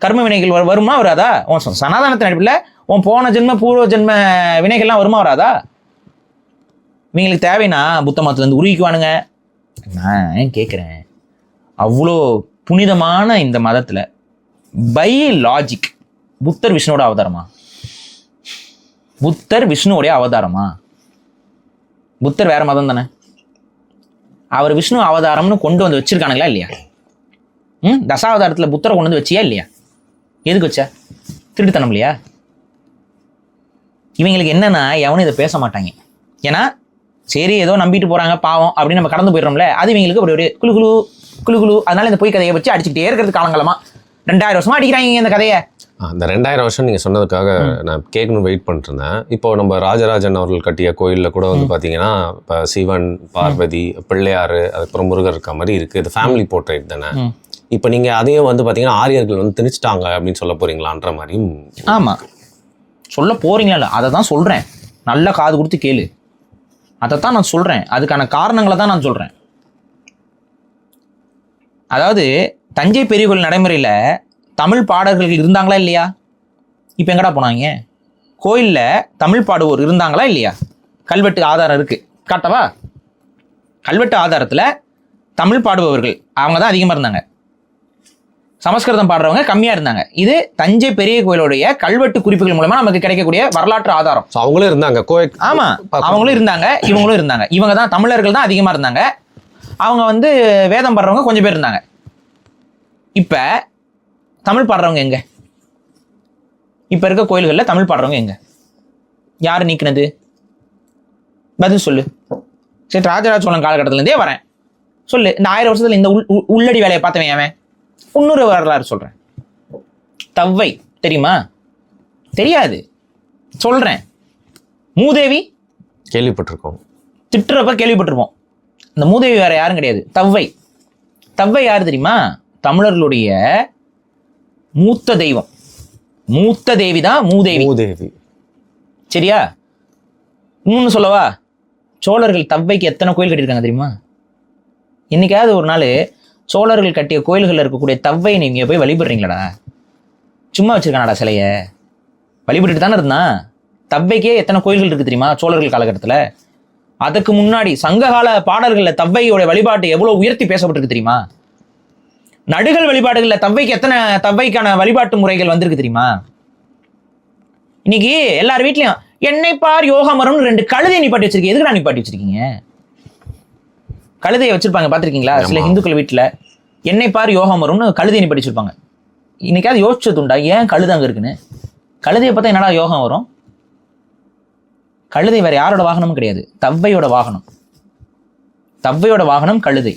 B: கர்ம வினைகள் வருமா வராதா? உன் சனாதானத்தின் அடிப்பில் உன் போன ஜென்ம பூர்வ ஜென்ம வினைகள்லாம் வருமா வராதா? இவங்களுக்கு தேவைன்னா புத்த மதத்துலேருந்து உருவிக்குவானுங்க. நான் கேட்குறேன், அவ்வளோ புனிதமான இந்த மதத்தில் பை லாஜிக் புத்தர் விஷ்ணுவோட அவதாரமா? புத்தர் விஷ்ணுவோடைய அவதாரமா? புத்தர் வேற மதம் தானே. அவர் விஷ்ணு அவதாரம்னு கொண்டு வந்து வச்சிருக்கானுங்களா இல்லையா? தசாவதாரத்தில் புத்தரை கொண்டு வந்து வச்சியா இல்லையா? எதுக்கு வச்ச? திருட்டுத்தனம் இல்லையா? இவங்களுக்கு என்னன்னா எவனும் இதை பேச மாட்டாங்க. ஏன்னா சரி ஏதோ நம்பிட்டு போறாங்க பாவம் அப்படின்னு நம்ம கடந்து போயிடுறோம்ல, அது இவங்களுக்கு ஒரு குழு குழு குழு குழு. அதனால இந்த பொய் கதையை வச்சு அடிச்சுக்கிட்டே இருக்கிறது காலங்காலமா 2000 வருஷமா அடிக்கிறாங்க இந்த கதையை.
A: அந்த 2000 வருஷம் நீங்கள் சொன்னதுக்காக நான் கேட்கணும் வெயிட் பண்ணிட்டு இருந்தேன். இப்போ நம்ம ராஜராஜன் அவர்கள் கட்டிய கோயிலில் கூட வந்து பார்த்தீங்கன்னா இப்போ சிவன், பார்வதி, பிள்ளையார், அதுக்கப்புறம் முருகர் இருக்க மாதிரி இருக்குது. இது ஃபேமிலி போர்ட்ரேட் தானே. இப்போ நீங்கள் அதையும் வந்து பார்த்தீங்கன்னா ஆரியர்கள் வந்து திணிச்சிட்டாங்க அப்படின்னு சொல்ல போறீங்களான்ற மாதிரியும்.
B: ஆமாம், சொல்ல போறீங்களா இல்லை, அதை தான் சொல்கிறேன். நல்ல காது கொடுத்து கேளு, அதைத்தான் நான் சொல்கிறேன். அதுக்கான காரணங்களை தான் நான் சொல்கிறேன். அதாவது தஞ்சை பெரிய கோயில் நடைமுறையில் தமிழ் பாடகர்கள் இருந்தாங்களா இல்லையா? இப்போ எங்கடா போனாங்க? கோயிலில் தமிழ் பாடுவோர் இருந்தாங்களா இல்லையா? கல்வெட்டு ஆதாரம் இருக்குது, காட்டவா? கல்வெட்டு ஆதாரத்தில் தமிழ் பாடுபவர்கள் அவங்க தான் அதிகமாக இருந்தாங்க, சமஸ்கிருதம் பாடுறவங்க கம்மியாக இருந்தாங்க. இது தஞ்சை பெரிய கோயிலுடைய கல்வெட்டு குறிப்புகள் மூலமாக நமக்கு கிடைக்கக்கூடிய வரலாற்று ஆதாரம்.
A: அவங்களும் இருந்தாங்க.
B: ஆமாம், அவங்களும் இருந்தாங்க, இவங்களும் இருந்தாங்க. இவங்க தான் தமிழர்கள் தான் அதிகமாக இருந்தாங்க. அவங்க வந்து வேதம் பாடுறவங்க கொஞ்சம் பேர் இருந்தாங்க. இப்போ தமிழ் பாடுறவங்க எங்க? இப்போ இருக்க கோயில்களில் தமிழ் பாடுறவங்க எங்க? யார் நீக்கினது? பதில் சொல்லு. சரி, ராஜராஜ சோழன் காலகட்டத்திலேருந்தே வரேன், சொல்லு. இந்த 1000 வருஷத்துல இந்த உள்ளடி வேலையை பார்த்தவன் அவன். இன்னொரு வரலாறு சொல்றேன். தவ்வை தெரியுமா? தெரியாது, சொல்றேன். மூதேவி
A: கேள்விப்பட்டிருக்கோம்,
B: திட்டுறப்ப கேள்விப்பட்டிருப்போம். இந்த மூதேவி வேற யாரும் கிடையாது, தவ்வை. தவ்வை யாரு தெரியுமா? தமிழர்களுடைய மூத்த தெய்வம். மூத்த தேவி தான் மூதேவி. சரியா? இன்னொன்னு சொல்லவா? சோழர்கள் தவ்வைக்கு எத்தனை கோயில் கட்டியிருக்காங்க தெரியுமா? இன்னைக்காவது ஒரு நாள் சோழர்கள் கட்டிய கோயில்களில் இருக்கக்கூடிய தவ்வை நீங்க போய் வழிபடுறீங்களாடா? சும்மா வச்சிருக்கானடா சிலைய? வழிபட்டுட்டு தானே இருந்தான். தவ்வைக்கே எத்தனை கோயில்கள் இருக்கு தெரியுமா சோழர்கள் காலகட்டத்தில்? அதுக்கு முன்னாடி சங்ககால பாடல்களில் தவ்வையோட வழிபாட்டு எவ்வளவு உயர்த்தி பேசப்பட்டிருக்கு தெரியுமா? நடுகள் வழிபாடுகளில் தவ்வைக்கு எத்தனை தவ்வைக்கான வழிபாட்டு முறைகள் வந்திருக்கு தெரியுமா? இன்னைக்கு எல்லார் வீட்லயும் என்னை பார் யோகா மரம்னு 2 கழுதையை நிப்பாட்டி வச்சிருக்கீங்க. எதுக்குடா நிப்பாட்டி வச்சிருக்கீங்க? கழுதையை வச்சிருப்பாங்க, பார்த்துருக்கீங்களா? சில இந்துக்கள் வீட்டில் என்னை பார் யோகா மரம்னு கழுதையை நிப்பாட்டி வச்சிருப்பாங்க. இன்னைக்காவது யோசிச்சதுண்டா ஏன் கழுதை அங்கே இருக்குன்னு? கழுதையை பார்த்தா என்னடா யோகம் வரும்? கழுதை வேற யாரோட வாகனமும் கிடையாது, தவ்வையோட வாகனம். தவ்வையோட வாகனம் கழுதை.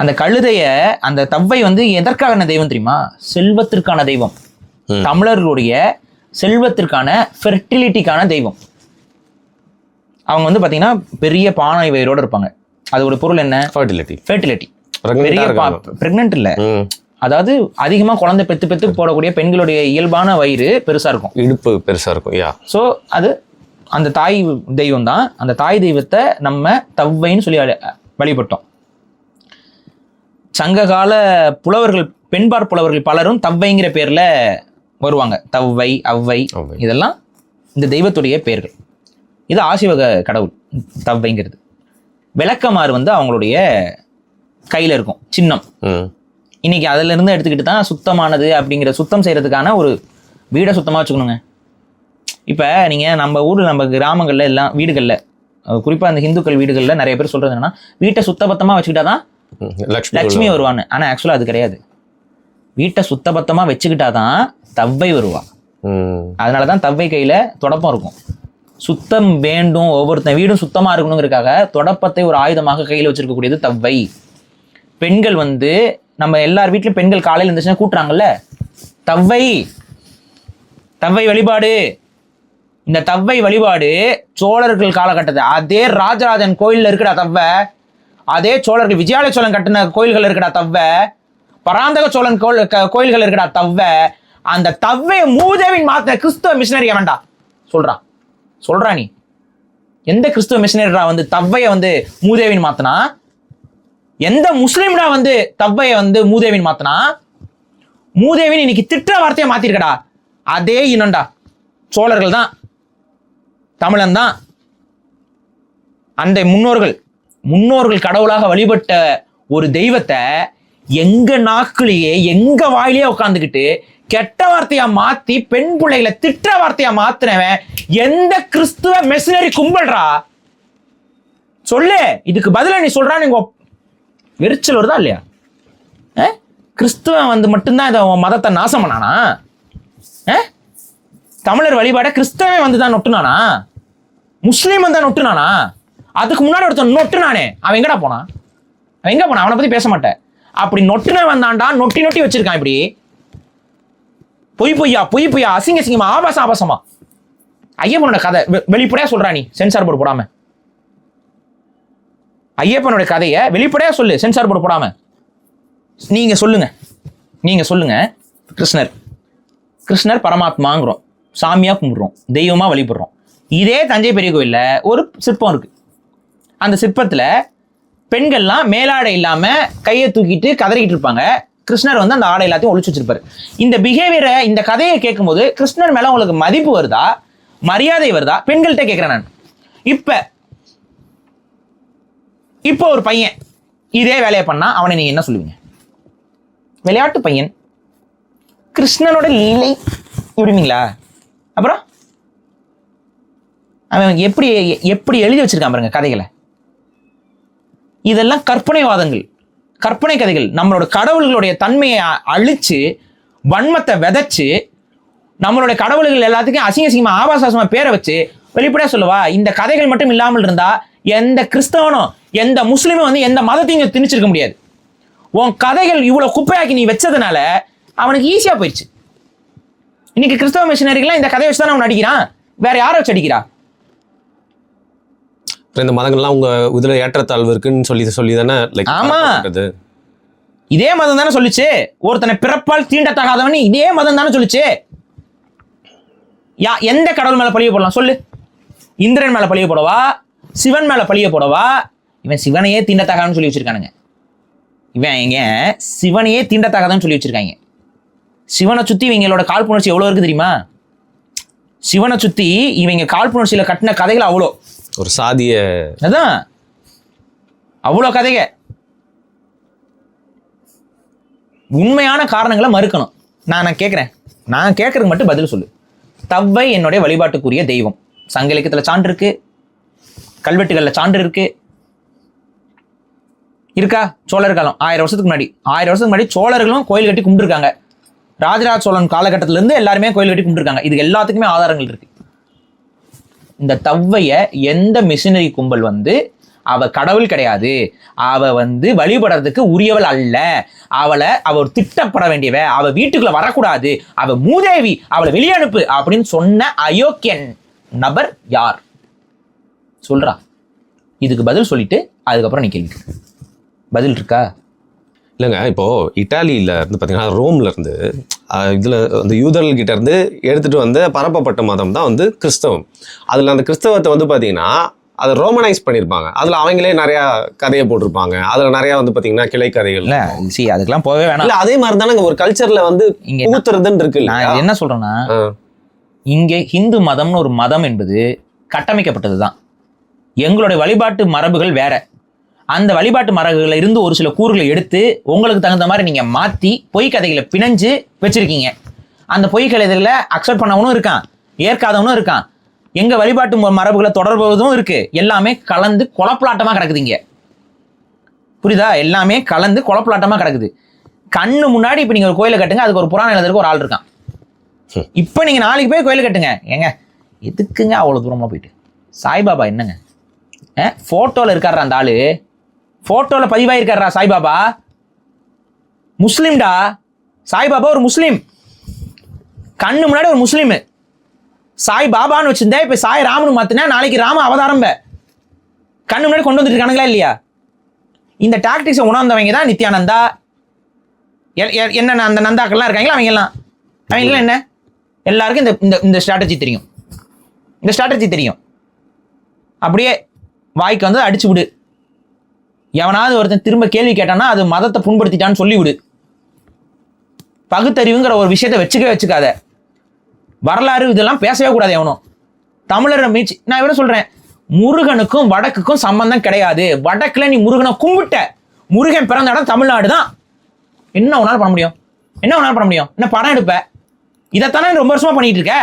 B: அந்த கழுதைய, அந்த தவ்வை வந்து எதற்கான தெய்வம் தெரியுமா? செல்வத்திற்கான தெய்வம். தமிழர்களுடைய செல்வத்திற்கான ஃபெர்டிலிட்டிக்கான தெய்வம். அவங்க வந்து பாத்தீங்கன்னா பெரிய பானை வயிறோட இருப்பாங்க. அதோட பொருள் என்ன? ஃபெர்டிலிட்டி. பெரிய பிரெக்னன்ட் இல்ல, அதாவது அதிகமா குழந்தை பெத்து போடக்கூடிய பெண்களுடைய இயல்பான வயிறு பெருசா இருக்கும், இடுப்பு பெருசா இருக்கும். ஸோ அது அந்த தாய் தெய்வம் தான். அந்த தாய் தெய்வத்தை நம்ம தவ்வைன்னு சொல்லி வழிபட்டோம். சங்ககால புலவர்கள், பெண்பார் புலவர்கள் பலரும் தவ்வைங்கிற பேர்ல வருவாங்க. தவ்வை, அவ்வை, இதெல்லாம் இந்த தெய்வத்துடைய பேர்கள். இது ஆசிவக கடவுள் தவ்வைங்கிறது. விளக்கமாறு வந்து அவங்களுடைய கையில இருக்கும், சின்னம். இன்னைக்கு அதுல இருந்து எடுத்துக்கிட்டு தான் சுத்தமானது அப்படிங்கிற, சுத்தம் செய்யறதுக்கான ஒரு வீடை சுத்தமா வச்சுக்கணுங்க. இப்ப நீங்க நம்ம ஊர்ல, நம்ம கிராமங்கள்ல எல்லாம் வீடுகள்ல, குறிப்பா அந்த இந்துக்கள் வீடுகள்ல நிறைய பேர் சொல்றது என்னன்னா, வீட்டை சுத்தபத்தமா வச்சுக்கிட்டாதான் லட்சுமி வருவான்னு. ஆனா ஆக்சுவலா அது கிடையாது. வீட்டை சுத்தபத்தமா வச்சுக்கிட்டாதான் தவ்வை வருவா. அதனாலதான் தவ்வை கையில தொடப்பம் இருக்கும். சுத்தம் வேண்டும், ஒவ்வொருத்தன் வீடும் சுத்தமா இருக்கணுங்கிறதுக்காக தொடப்பத்தை ஒரு ஆயுதமாக கையில வச்சிருக்கக்கூடியது தவ்வை. பெண்கள் வந்து, நம்ம எல்லார் வீட்லயும் பெண்கள் காலையில் இருந்துச்சுன்னா கூட்டுறாங்கல்ல, தவ்வை தவ்வை வழிபாடு. இந்த தவ்வை வழிபாடு சோழர்கள் காலகட்டத்தை, அதே ராஜராஜன் கோயில்ல இருக்குடா தவ்வை. அதே சோழர்கள், விஜயாலய சோழன் கட்டின கோயில்கள் இருக்குடா தவ்வை. பராந்தக சோழன் கோயில்கள் இருக்குடா தவ்வை. அந்த தவ்வை மூதேவின் மாத்தின கிறிஸ்துவ மிஷினரி வேண்டா சொல்றா நீ? எந்த கிறிஸ்துவ மிஷினரிடா வந்து தவ்வைய வந்து மூதேவின் மாத்தினா? எந்த முஸ்லீம்டா வந்து தவ்வைய வந்து மூதேவின் மாத்தினா? மூதேவின் இன்னைக்கு திட்ட வார்த்தையை மாத்திருக்கடா. அதே இனம்டா, சோழர்கள் தான், தமிழன் தான். அந்த முன்னோர்கள் கடவுளாக வழிபட்ட ஒரு தெய்வத்தை எங்க நாக்குலயே, எங்க வாயிலேயே உட்காந்துக்கிட்டு கெட்ட வார்த்தையா மாத்தி பெண் பிள்ளைகளை திட்ட வார்த்தையா மாத்தினவன் எந்த கிறிஸ்துவ மிஷனரி கும்பல்றா? சொல்லு. இதுக்கு பதிலா நீ சொல்றான்னு எரிச்சல் வருதா இல்லையா? கிறிஸ்துவன் வந்து மட்டும்தான் இதை மதத்தை நாசம் பண்ணானா? தமிழர் வழிபாட கிறிஸ்தவன் வந்துதான் நொட்டுனானா? முஸ்லீம் தான் நொட்டுனானா? அதுக்கு முன்னாடி ஒருத்தன் நொட்டுனானே, அவன் எங்கடா போனான்? அவன் எங்க போனான்? அவனை பத்தி பேச மாட்டேன். அப்படி நொட்டுன வந்தான்டா, நொட்டி நொட்டி வச்சிருக்கான் இப்படி. பொய் பொய்யா அசிங்க அசிங்கமா ஆபாசமா ஐயப்பனோட கதை வெளிப்படையா சொல்றா நீ, சென்சார் போர்டு போடாம. ஐயப்பனோட கதையை வெளிப்படையா சொல்லு, சென்சார் போர்டு போடாம. நீங்க சொல்லுங்க. கிருஷ்ணர் பரமாத்மாங்கிறோம், சாமியா கும்பிடுறோம், தெய்வமா வழிபடுறோம். இதே தஞ்சை பெரிய கோயில்ல ஒரு சிற்பம் இருக்கு. அந்த சிற்பத்துல பெண்கள்லாம் மேலாடை இல்லாம கையை தூக்கிட்டு கதறிக்கிட்டு இருப்பாங்க. கிருஷ்ணர் வந்து அந்த ஆடை எல்லாத்தையும் ஒழிச்சு வச்சிருப்பாரு. இந்த பிஹேவியரை, இந்த கதையை கேட்கும்போது கிருஷ்ணர் மேல உங்களுக்கு மதிப்பு வருதா, மரியாதை வருதா? பெண்கள்கிட்ட கேட்கிறேன் நான். இப்போ ஒரு பையன் இதே வேலையை பண்ணா அவனை நீங்க என்ன சொல்லுவீங்க? விளையாட்டு பையன், கிருஷ்ணனோட லீலை விடுவீங்களா? அப்புறம் அவன் எப்படி எப்படி எழுதி வச்சிருக்கான் பாருங்க கதைகளை. இதெல்லாம் கற்பனைவாதங்கள், கற்பனை கதைகள். நம்மளோட கடவுள்களுடைய தன்மையை அழிச்சு, வன்மத்தை விதைச்சு, நம்மளுடைய கடவுள்கள் எல்லாத்துக்கும் அசிங்கமா ஆபாசமா பேரை வச்சு வெளிப்படையா சொல்லுவா. இந்த கதைகள் மட்டும் இல்லாமல் இருந்தா எந்த கிறிஸ்தவனும் எந்த முஸ்லீமும் வந்து எந்த மதத்தையும் திணிச்சிருக்க முடியாது. உன் கதைகள் இவ்வளவு குப்பையாக்கி நீ வச்சதுனால அவனுக்கு ஈஸியா போயிடுச்சு. இன்னைக்கு கிறிஸ்தவ மிஷனரிகள்லாம் இந்த கதையை வச்சு தான் அவன் அடிக்கிறான். வேற யாரை வச்சு அடிக்கிறா?
A: இந்த மதங்கள்லாம் உங்க இதுல ஏற்றத்தாழ்வு இருக்குன்னு சொல்லி தானே.
B: ஆமா, இதே மதம் தானே சொல்லிச்சு. ஒருத்தனை பிறப்பால் தீண்டத்தகாதவன் இதே மதம் தானே சொல்லிச்சு. எந்த கடவுள் மேல பழிய போடலாம் சொல்லு? இந்திரன் மேல பழிய போடவா, சிவன் மேல பழிய போடவா? இவன் சிவனையே தீண்டத்தகாதன்னு சொல்லி வச்சிருக்கானுங்க. இவன் எங்க சிவனையே தீண்டத்தகாதன்னு சொல்லி வச்சிருக்காங்க. சிவனை சுத்தி இவங்களோட காழ்ப்புணர்ச்சி எவ்வளவு இருக்கு தெரியுமா? சிவனை சுத்தி இவங்க காழ்ப்புணர்ச்சியில கட்டின கதைகள் அவ்வளோ.
A: ஒரு சாதிய
B: அதான் அவ்வளோ கதைக. உண்மையான காரணங்களை மறுக்கணும். நான் கேட்கறதுக்கு மட்டும் பதில் சொல்லு. தவ்வை என்னுடைய வழிபாட்டுக்குரிய தெய்வம். சங்க இலக்கியத்துல சான்று இருக்கு, கல்வெட்டுகள்ல சான்று இருக்கு. இருக்கா? சோழர் காலம் 1000 வருஷத்துக்கு முன்னாடி சோழர்களும் கோயில் கட்டி கும்பிட்டுருக்காங்க. ராஜராஜ சோழன் காலகட்டத்தில இருந்து எல்லாருமே கோயில் கட்டி கும்பிட்டுருக்காங்க. இது எல்லாத்துக்குமே ஆதாரங்கள் இருக்கு. இந்த தவ்வைய எந்த மிஷினரி கும்பல் வந்து அவ கடவுள் கிடையாது, அவ வந்து வழிபடுறதுக்கு உரியவள் அல்ல, அவ திட்டப்பட வேண்டியவ, அவ வீட்டுக்குள்ள வரக்கூடாது, அவ மூதேவி, அவளை வெளியே அனுப்பு அப்படின்னு சொன்ன அயோக்கியன் நபர் யார் சொல்றா? இதுக்கு பதில் சொல்லிட்டு அதுக்கப்புறம் நீ கேள்வி. பதில் இருக்கா?
A: இல்லைங்க. இப்போ இட்டாலியில இருந்து பார்த்தீங்கன்னா ரோம்ல இருந்து இதுல அந்த யூதர்கள்கிட்ட இருந்து எடுத்துட்டு வந்து பரப்பப்பட்ட மதம் தான் வந்து கிறிஸ்தவம். அதுல அந்த கிறிஸ்தவத்தை வந்து பார்த்தீங்கன்னா அதை ரோமனைஸ் பண்ணியிருப்பாங்க. அதுல அவங்களே நிறைய கதையை போட்டிருப்பாங்க. அதுல நிறைய வந்து பாத்தீங்கன்னா கிளை கதைகள்.
B: அதுக்கெல்லாம் போகவே வேணாம்.
A: இல்ல அதே மாதிரி தானே ஒரு கல்ச்சர்ல வந்து ஊத்துறதுன்னு இருக்கு.
B: நான் என்ன சொல்றேன்னா, இங்க ஹிந்து மதம்னு ஒரு மதம் என்பது கட்டமைக்கப்பட்டதுதான். எங்களுடைய வழிபாட்டு மரபுகள் வேற. அந்த வழிபாட்டு மரபுகளை இருந்து ஒரு சில கூறுகளை எடுத்து உங்களுக்கு தகுந்த மாதிரி நீங்க மாத்தி பொய் கதைகளை பிணைஞ்சு வச்சிருக்கீங்க. அந்த பொய் கதைகளை அக்செப்ட் பண்ணவனும் இருக்கான், ஏற்காதவனும் இருக்கான். எங்க வழிபாட்டு மரபுகளை தொடர்புவதும் இருக்கு. எல்லாமே கலந்து குழப்பலாட்டமா கிடக்குதுங்க. புரியுதா? எல்லாமே கலந்து குழப்பலாட்டமா கிடக்குது. கண்ணு முன்னாடி இப்ப நீங்க ஒரு கோயிலை கட்டுங்க, அதுக்கு ஒரு புராணம் எழுதுறதுக்கு ஒரு ஆள் இருக்கான். இப்ப நீங்க நாளைக்கு போய் கோயிலை கட்டுங்க. ஏங்க எதுக்குங்க அவ்வளவு தூரமா போயிட்டு? சாய்பாபா என்னங்க போட்டோல இருக்காரா? அந்த ஆளு போட்டோல பதிவாயிருக்காரா? சாய்பாபா முஸ்லிம்டா. சாய்பாபா ஒரு முஸ்லிம், கண்ணு முன்னாடி ஒரு முஸ்லிம். சாய் பாபான்னு வச்சிருந்தா இப்ப சாய் ராமனு மாத்தினா நாளைக்கு ராம அவதாரம் கண்ணு முன்னாடி கொண்டு வந்துட்டு இருக்கானுங்களா இல்லையா? இந்த டாக்டிக்ஸை உணர்ந்தவங்க தான் நித்யானந்தா, என்னென்ன அந்த நந்தாக்கள்லாம் இருக்காங்களா, அவங்கெல்லாம் என்ன எல்லாருக்கும் இந்த ஸ்ட்ராட்டஜி தெரியும். இந்த ஸ்ட்ராட்டஜி தெரியும். அப்படியே வாய்க்கு வந்து அடிச்சு விடு. எவனாவது ஒருத்தன் திரும்ப கேள்வி கேட்டான்னா அது மதத்தை புண்படுத்திட்டான்னு சொல்லி விடு. பகுத்தறிவுங்கிற ஒரு விஷயத்தை வச்சுக்காத. வரலாறு இதெல்லாம் பேசவே கூடாது. எவனும் தமிழரை மீச்சு. நான் இவரை சொல்றேன், முருகனுக்கும் வடக்குக்கும் சம்பந்தம் கிடையாது. வடக்குல நீ முருகனை கும்பிட்ட, முருகன் பிறந்த இடம் தமிழ்நாடு தான். என்ன உன்னால பண்ண முடியும்? என்ன படம் எடுப்ப? இதைத்தானே ரொம்ப வருஷமா பண்ணிட்டு இருக்க.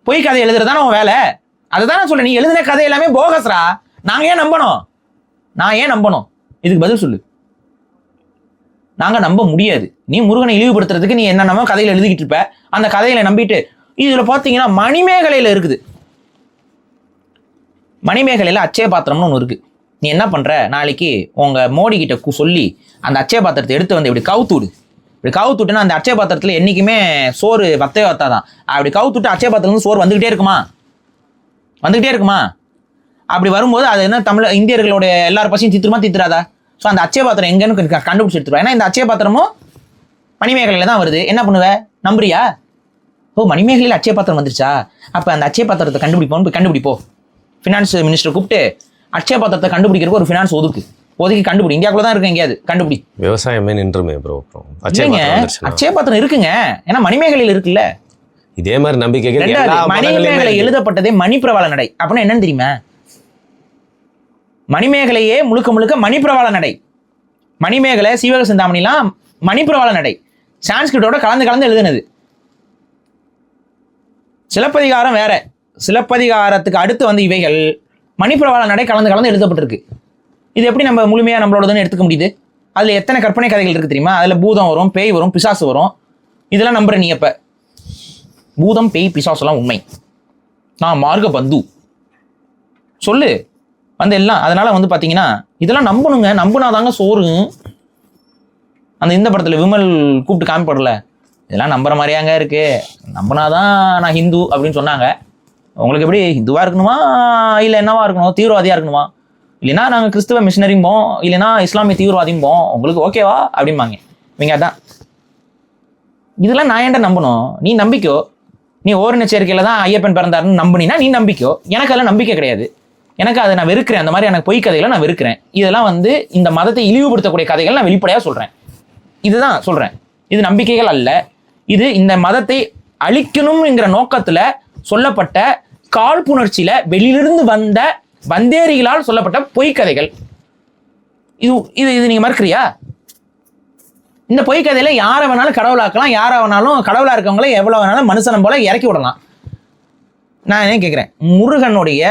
B: பொய் கதை எழுதுறதானே உன் வேலை. அதை தானே சொல்ல. நீ எழுதின கதை எல்லாமே போகஸ்ரா. நான் ஏன் நம்பணும்? இதுக்கு பதில் சொல்லு. நாங்க நம்ப முடியாது. நீ முருகனை இழிவுபடுத்துறதுக்கு நீ என்ன கதையில எழுதிக்கிட்டு இருப்ப. அந்த கதையில நம்பிட்டு இதுல பாத்தீங்கன்னா மணிமேகலையில இருக்குது. மணிமேகலையில் அச்சய பாத்திரம்னு ஒன்று இருக்குது. நீ என்ன பண்ணுற, நாளைக்கு உங்கள் மோடி கிட்ட சொல்லி அந்த அச்சய பாத்திரத்தை எடுத்து வந்து இப்படி கவுத்துடு. இப்படி கவுத்துட்டுன்னா அந்த அச்சய பாத்திரத்தில் என்றைக்குமே சோறு வத்தவே வத்தாதான். அப்படி கவுத்துட்டு அச்சய பாத்திரத்துலேருந்து சோறு வந்துக்கிட்டே இருக்குமா? அப்படி வரும்போது அது என்ன இந்தியர்களோட எல்லார் பசியும் தீத்துறாதா? ஸோ அந்த அச்சய பாத்திரம் எங்கன்னு கண்டுபிடிச்சி எடுத்துருவா. ஏன்னா இந்த அச்சய பாத்திரமும் மணிமேகலையில் தான் வருது. என்ன பண்ணுவ, நம்புறியா? ஓ, மணிமேகலையில் அச்சய பாத்திரம் வந்துருச்சா, அப்போ அந்த அச்சய பாத்திரத்தை கண்டுபிடிப்போம். ஃபினான்ஸ் மினிஸ்டர் கூப்பிட்டு அச்சய பாத்திரத்தை கண்டுபிடிக்கிறதுக்கு ஒரு ஃபினான்ஸ் ஒதுக்கி கண்டுபிடி. இந்தியாக்குள்ள தான் இருக்கு, எங்கேயாவது கண்டுபிடி.
A: விவசாயமே நின்றுமே ப்ரோ.
B: அச்சய பாத்திரம் இருக்குங்க, ஏன்னா மணிமேகலையில் இருக்குல்ல.
A: இதே மாதிரி நம்பிக்கை.
B: மணிமேகலை எழுதப்பட்டதே மணிப்பிரவாள நடை. அப்படின்னா என்னன்னு தெரியுமா? மணிமேகலையே முழுக்க மணிப்பிரவாள நடை. மணிமேகலை, சீவக சிந்தாமணிலாம் மணிப்பிரவாள நடை, சான்ஸ்கிரிட்டோட கலந்து எழுதுனது. சிலப்பதிகாரம் வேற. சிலப்பதிகாரத்துக்கு அடுத்து வந்து இவைகள் மணிப்பிரவாள நடை கலந்து எழுதப்பட்டிருக்கு. இது எப்படி நம்ம முழுமையாக நம்மளோடதுன்னு எடுத்துக்க முடியுது? அதில் எத்தனை கற்பனை கதைகள் இருக்குது தெரியுமா? அதில் பூதம் வரும், பேய் வரும், பிசாசு வரும். இதெல்லாம் நம்புற நீ எப்போ? பூதம், பேய், பிசாசுலாம் உண்மை. நான் மார்க பந்து சொல்லு வந்து எல்லாம். அதனால வந்து பார்த்தீங்கன்னா இதெல்லாம் நம்பணுங்க. நம்புனாதாங்க சோறு. அந்த இந்த படத்தில் விமல் கூப்பிட்டு காமிப்படல, இதெல்லாம் நம்புற மாதிரியாங்க இருக்கு, நம்பினாதான் நான் ஹிந்து அப்படின்னு சொன்னாங்க. உங்களுக்கு எப்படி ஹிந்துவாக இருக்கணுமா, இல்லை என்னவா இருக்கணும், தீவிரவாதியாக இருக்கணுமா, இல்லைன்னா நாங்கள் கிறிஸ்துவ மிஷினரிம்போம், இல்லைன்னா இஸ்லாமிய தீவிரவாதிம்போம், உங்களுக்கு ஓகேவா அப்படிம்பாங்க இவங்க. அதான் இதெல்லாம் நான் ஏன்டா நம்பணும்? நீ நம்பிக்கோ. நீ ஓரின சேர்க்கையில் தான் ஐயப்பன் பிறந்தாருன்னு நம்பினா நீ நம்பிக்கோ. எனக்கு அதெல்லாம் நம்பிக்கை கிடையாது. எனக்கு அதை நான் வெறுக்கிறேன். அந்த மாதிரி எனக்கு பொய் கதைகளை நான் வெறுக்கிறேன். இதெல்லாம் வந்து இந்த மதத்தை இழிவுபடுத்தக்கூடிய கதைகள் நான் வெளிப்படையாக சொல்கிறேன். இதுதான் சொல்கிறேன். இது நம்பிக்கைகள் அல்ல. இது இந்த மதத்தை அழிக்கணும்ங்கிற நோக்கத்தில் சொல்லப்பட்ட காழ்ப்புணர்ச்சியில வெளியிலிருந்து வந்த வந்தேரிகளால் சொல்லப்பட்ட பொய்க்கதைகள். இது இது இது நீங்க மறுக்கிறியா? இந்த பொய்க்கதையில யாரை வேணாலும் கடவுளாக்கலாம், யாரை வேணாலும் கடவுளா இருக்கவங்கள எவ்வளவு வேணாலும் மனுஷனம் போல இறக்கி விடலாம். நான் என்ன கேட்கிறேன், முருகனுடைய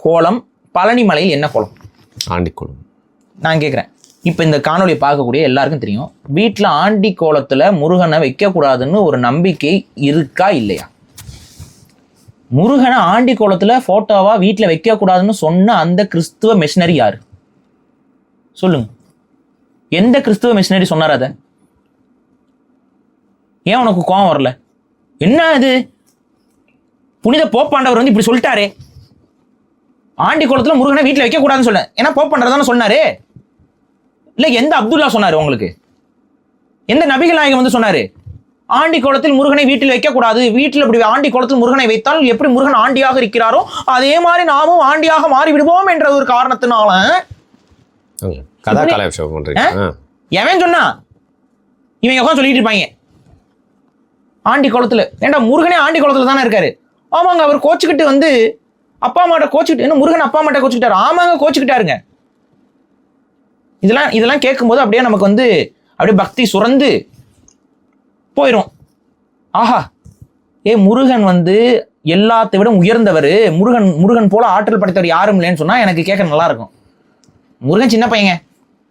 B: கோலம் பழனி மலையில் என்ன கோலம்?
A: ஆண்டி கோலம். நான்
B: கேட்கிறேன், இப்போ இந்த காணொலியை பார்க்கக்கூடிய எல்லாருக்கும் தெரியும், வீட்டில் ஆண்டி கோலத்தில் முருகனை வைக்கக்கூடாதுன்னு ஒரு நம்பிக்கை இருக்கா இல்லையா? முருகனை ஆண்டி கோலத்தில் ஃபோட்டோவா வீட்டில் வைக்கக்கூடாதுன்னு சொன்ன அந்த கிறிஸ்துவ மிஷினரி யாரு சொல்லுங்க? எந்த கிறிஸ்துவ மிஷினரி சொன்னார் அதை? ஏன் உனக்கு கோவம் வரல? என்ன இது, புனித போப்பாண்டவர் வந்து இப்படி சொல்லிட்டாரே, ஆண்டி கோலத்தில் முருகனை வீட்டில் வைக்கக்கூடாதுன்னு சொல்ல. ஏன்னா போப்பாண்டவர் தானே சொன்னாரு. இல்லை எந்த அப்துல்லா சொன்னாரு உங்களுக்கு? எந்த நபிகள் நாயகம் வந்து சொன்னாரு ஆண்டி கோலத்தில் முருகனை வீட்டில் வைக்கக்கூடாது, வீட்டில் இப்படி ஆண்டி கோலத்தில் முருகனை வைத்தால் எப்படி முருகன் ஆண்டியாக இருக்கிறாரோ அதே மாதிரி நாமும் ஆண்டியாக மாறி விடுவோம் என்ற ஒரு காரணத்தினால எவன் சொன்னா? இவங்க உட்காந்து சொல்லிட்டு இருப்பாங்க ஆண்டி கோலத்துல. ஏன்டா முருகனே ஆண்டி கோலத்துல தானே இருக்காரு. ஆமாங்க, அவர் கோச்சுக்கிட்டு வந்து அப்பா அம்மாட்ட கோச்சுக்கிட்டு, என்ன முருகன் அப்பா அம்மாட்ட கோச்சுக்கிட்டாரு? ஆமாங்க கோச்சுக்கிட்டாருங்க. இதெல்லாம் கேட்கும்போது அப்படியே நமக்கு வந்து அப்படியே பக்தி சுரந்து போயிடும். ஆஹா, முருகன் வந்து எல்லாத்தை விட உயர்ந்தவர், முருகன் போல ஆற்றல் படைத்தவர் யாரும் இல்லைன்னு சொன்னா எனக்கு கேட்க நல்லா இருக்கும். முருகன் சின்ன பையங்க,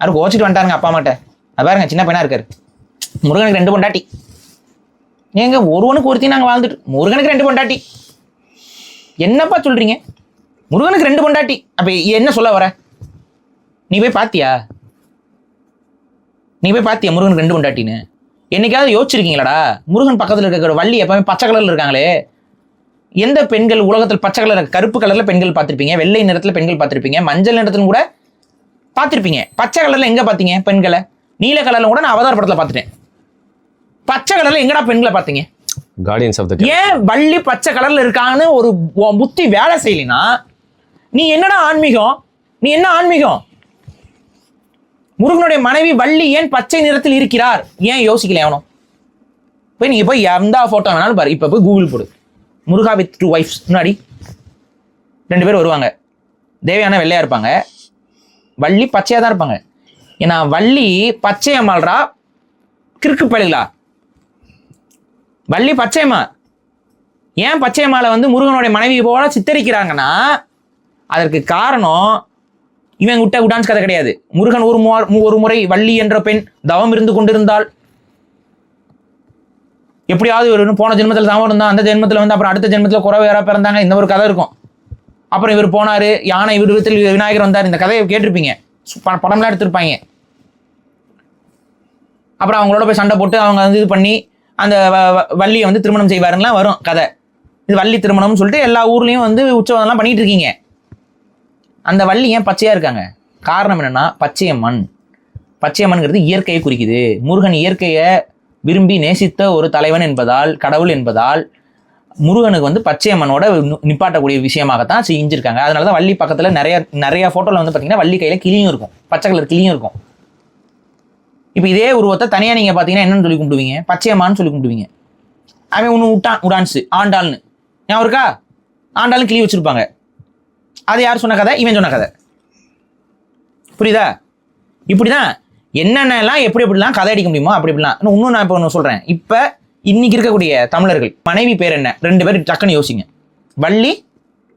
B: அவருக்கு கோச்சிட்டு வந்துட்டாருங்க அப்பா அம்மாட்ட. அது பாருங்க சின்ன பையனா இருக்காரு. முருகனுக்கு 2 பொண்டாட்டி. ஏங்க ஒருவனுக்கு ஒருத்தி நாங்கள் வாழ்ந்துட்டு, முருகனுக்கு 2 பொண்டாட்டி என்னப்பா சொல்றீங்க? முருகனுக்கு 2 பொண்டாட்டி. அப்ப என்ன சொல்ல வர? நீ போய் பாத்தியா முருகனுக்கு 2 பொண்டாட்டின்னு? என்னைக்காவது யோசிச்சிருக்கீங்களாடா? முருகன் பக்கத்தில் இருக்கிற வள்ளி எப்பவுமே பச்சை கலர்ல இருக்காங்களே. எந்த பெண்கள் உலகத்தில் பச்சை கலர், கருப்பு கலர்ல பெண்கள் பார்த்திருப்பீங்க, வெள்ளை நிறத்துல பெண்கள் பார்த்திருப்பீங்க, மஞ்சள் நிறத்துல கூட பார்த்திருப்பீங்க. பச்சை கலர்ல எங்க பார்த்தீங்க பெண்களை? நீல கலர்ல கூட நான் அவதார படத்துல பார்த்துட்டேன். பச்சை கலர்ல எங்கடா பெண்களை பார்த்தீங்க?
A: Guardians of the.
B: ஏன் வள்ளி பச்சை கலர்ல இருக்கான்னு ஒரு புத்தி வேலை செய்யலினா நீ என்னடா ஆன்மீகம்? நீ என்ன ஆன்மீகம்? முருகனுடைய மனைவி வள்ளி ஏன் பச்சை நிறத்தில் இருக்கிறார்? ஏன் யோசிக்கல எவனோ? போய் நீங்க போய் எந்த போட்டோ வேணாலும் பாரு. இப்ப போய் கூகுள் போடு, முருகா வித் 2 wives. முன்னாடி 2 பேர் வருவாங்க, தேவையான வெள்ளையா இருப்பாங்க, வள்ளி பச்சையா தான் இருப்பாங்க. ஏன்னா வள்ளி பச்சையம்மாள்ரா, கிறுக்கு பழுகளா? வள்ளி பச்சையம்மா. ஏன் பச்சையம்மாளை வந்து முருகனுடைய மனைவி போல சித்தரிக்கிறாங்கன்னா அதற்கு காரணம் இவன் விட்ட டான்ஸ் கதை கிடையாது. முருகன் ஒரு முறை வள்ளி என்ற பெண் தவம் இருந்து கொண்டிருந்தால், எப்படியாவது ஒரு போன ஜென்மத்தில் தவம் இருந்தான், அந்த ஜென்மத்தில் வந்து அப்புறம் அடுத்த ஜென்மத்தில் குறவை யாரா பிறந்தாங்க, இந்த ஒரு கதை இருக்கும். அப்புறம் இவர் போனாரு, யானை இவர் விதத்தில் விநாயகர் வந்தார், இந்த கதையை கேட்டிருப்பீங்க, படம்லாம் எடுத்திருப்பாங்க. அப்புறம் அவங்களோட போய் சண்டை போட்டு அவங்க வந்து இது பண்ணி அந்த வள்ளியை வந்து திருமணம் செய்வாருங்களாம் வரும் கதை. இது வள்ளி திருமணம்னு சொல்லிட்டு எல்லா ஊர்லேயும் வந்து உற்சவம்லாம் பண்ணிட்டு இருக்கீங்க. அந்த வள்ளி ஏன் பச்சையாக இருக்காங்க? காரணம் என்னென்னா பச்சையம்மன். பச்சையம்மன்கிறது இயற்கையை குறிக்குது. முருகன் இயற்கையை விரும்பி நேசித்த ஒரு தலைவன் என்பதால், கடவுள் என்பதால் முருகனுக்கு வந்து பச்சையம்மனோட நிப்பாட்டக்கூடிய விஷயமாகத்தான் செஞ்சுருக்காங்க. அதனால தான் வள்ளி பக்கத்தில் நிறைய ஃபோட்டோவில் வந்து பார்த்தீங்கன்னா வள்ளி கையில் கிளியும் இருக்கும், பச்சை கலர் கிளியும் இருக்கும். இப்போ இதே உருவத்தை தனியாக நீங்கள் பார்த்தீங்கன்னா என்னன்னு சொல்லி கும்பிடுவீங்க? பச்சையம்மான்னு சொல்லி கும்பிடுவீங்க. அவன் ஒன்று உடான்ஸு ஆண்டாள்னு ஞாபகம் இருக்கா? ஆண்டாள்னு கிளி வச்சுருப்பாங்க. அது யார் சொன்ன கதை? இவன் சொன்ன கதை. புரியுதா? இப்படி தான் என்னென்னலாம் எப்படிலாம் கதை அடிக்க முடியுமோ அப்படி இப்படிலாம். இன்னும் நான் இப்போ ஒன்று சொல்கிறேன். இப்போ இன்னைக்கு இருக்கக்கூடிய தமிழர்கள் மனைவி பேர் என்ன? 2 பேர் டக்குன்னு யோசிங்க. வள்ளி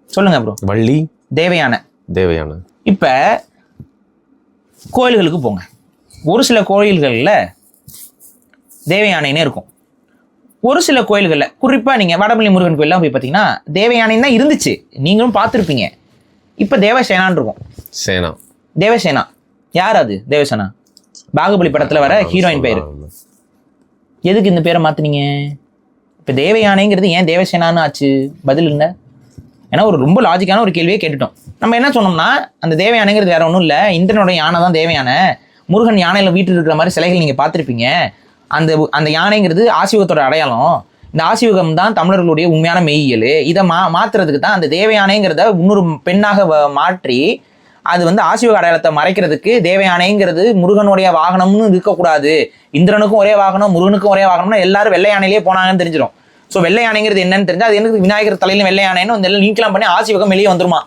B: சொல்லுங்க ப்ரோ.
A: வள்ளி,
B: தேவயானை. இப்போ கோயில்களுக்கு போங்க. ஒரு சில கோயில்களில் தேவயானைன்னே இருக்கும். ஒரு சில கோயில்களில் குறிப்பாக நீங்கள் வடபழனி முருகன் கோயிலெலாம் போய் பார்த்தீங்கன்னா தேவயானை தான் இருந்துச்சு, நீங்களும் பார்த்துருப்பீங்க. இப்போ தேவசேனான்னு இருக்கும். தேவசேனா யார்? அது தேவசேனா பாகுபலி படத்தில் வர ஹீரோயின் பேர். எதுக்கு இந்த பேரை மாற்றினீங்க? இப்போ தேவயானைங்கிறது ஏன் தேவசேனான்னு ஆச்சு? பதில் இல்லை. ஏன்னா ஒரு ரொம்ப லாஜிக்கான ஒரு கேள்வியை கேட்டுட்டோம். நம்ம என்ன சொன்னோம்னா அந்த தேவயானைங்கிறது வேற ஒன்றும் இல்லை, இந்திரனோட யானை தான் தேவயானை. முருகன் யானையில் வீட்டில் இருக்கிற மாதிரி சிலைகள் நீங்கள் பார்த்துருப்பீங்க. அந்த யானைங்கிறது ஆசிவகத்தோட அடையாளம். இந்த ஆசிவகம் தான் தமிழர்களுடைய உண்மையான மெய்யியல். இதை மாற்றுறதுக்கு தான் அந்த தேவயானைங்கிறத இன்னொரு பெண்ணாக மாற்றி அது வந்து ஆசிவக அடையாளத்தை மறைக்கிறதுக்கு தேவயானைங்கிறது முருகனுடைய வாகனம்னு இருக்கக்கூடாது. இந்திரனுக்கும் ஒரே வாகனம், முருகனுக்கும் ஒரே வாகனம்னா எல்லாரும் வெள்ளை யானையிலே போனாங்கன்னு தெரிஞ்சிடும். ஸோ வெள்ளை யானைங்கிறது என்னன்னு தெரிஞ்சு அது எனக்கு விநாயகர் தலையிலும் வெள்ளை யானைன்னு வந்து எல்லாம் லிங்க்லாம் பண்ணி ஆசிவகம் வெளியே வந்துருமா.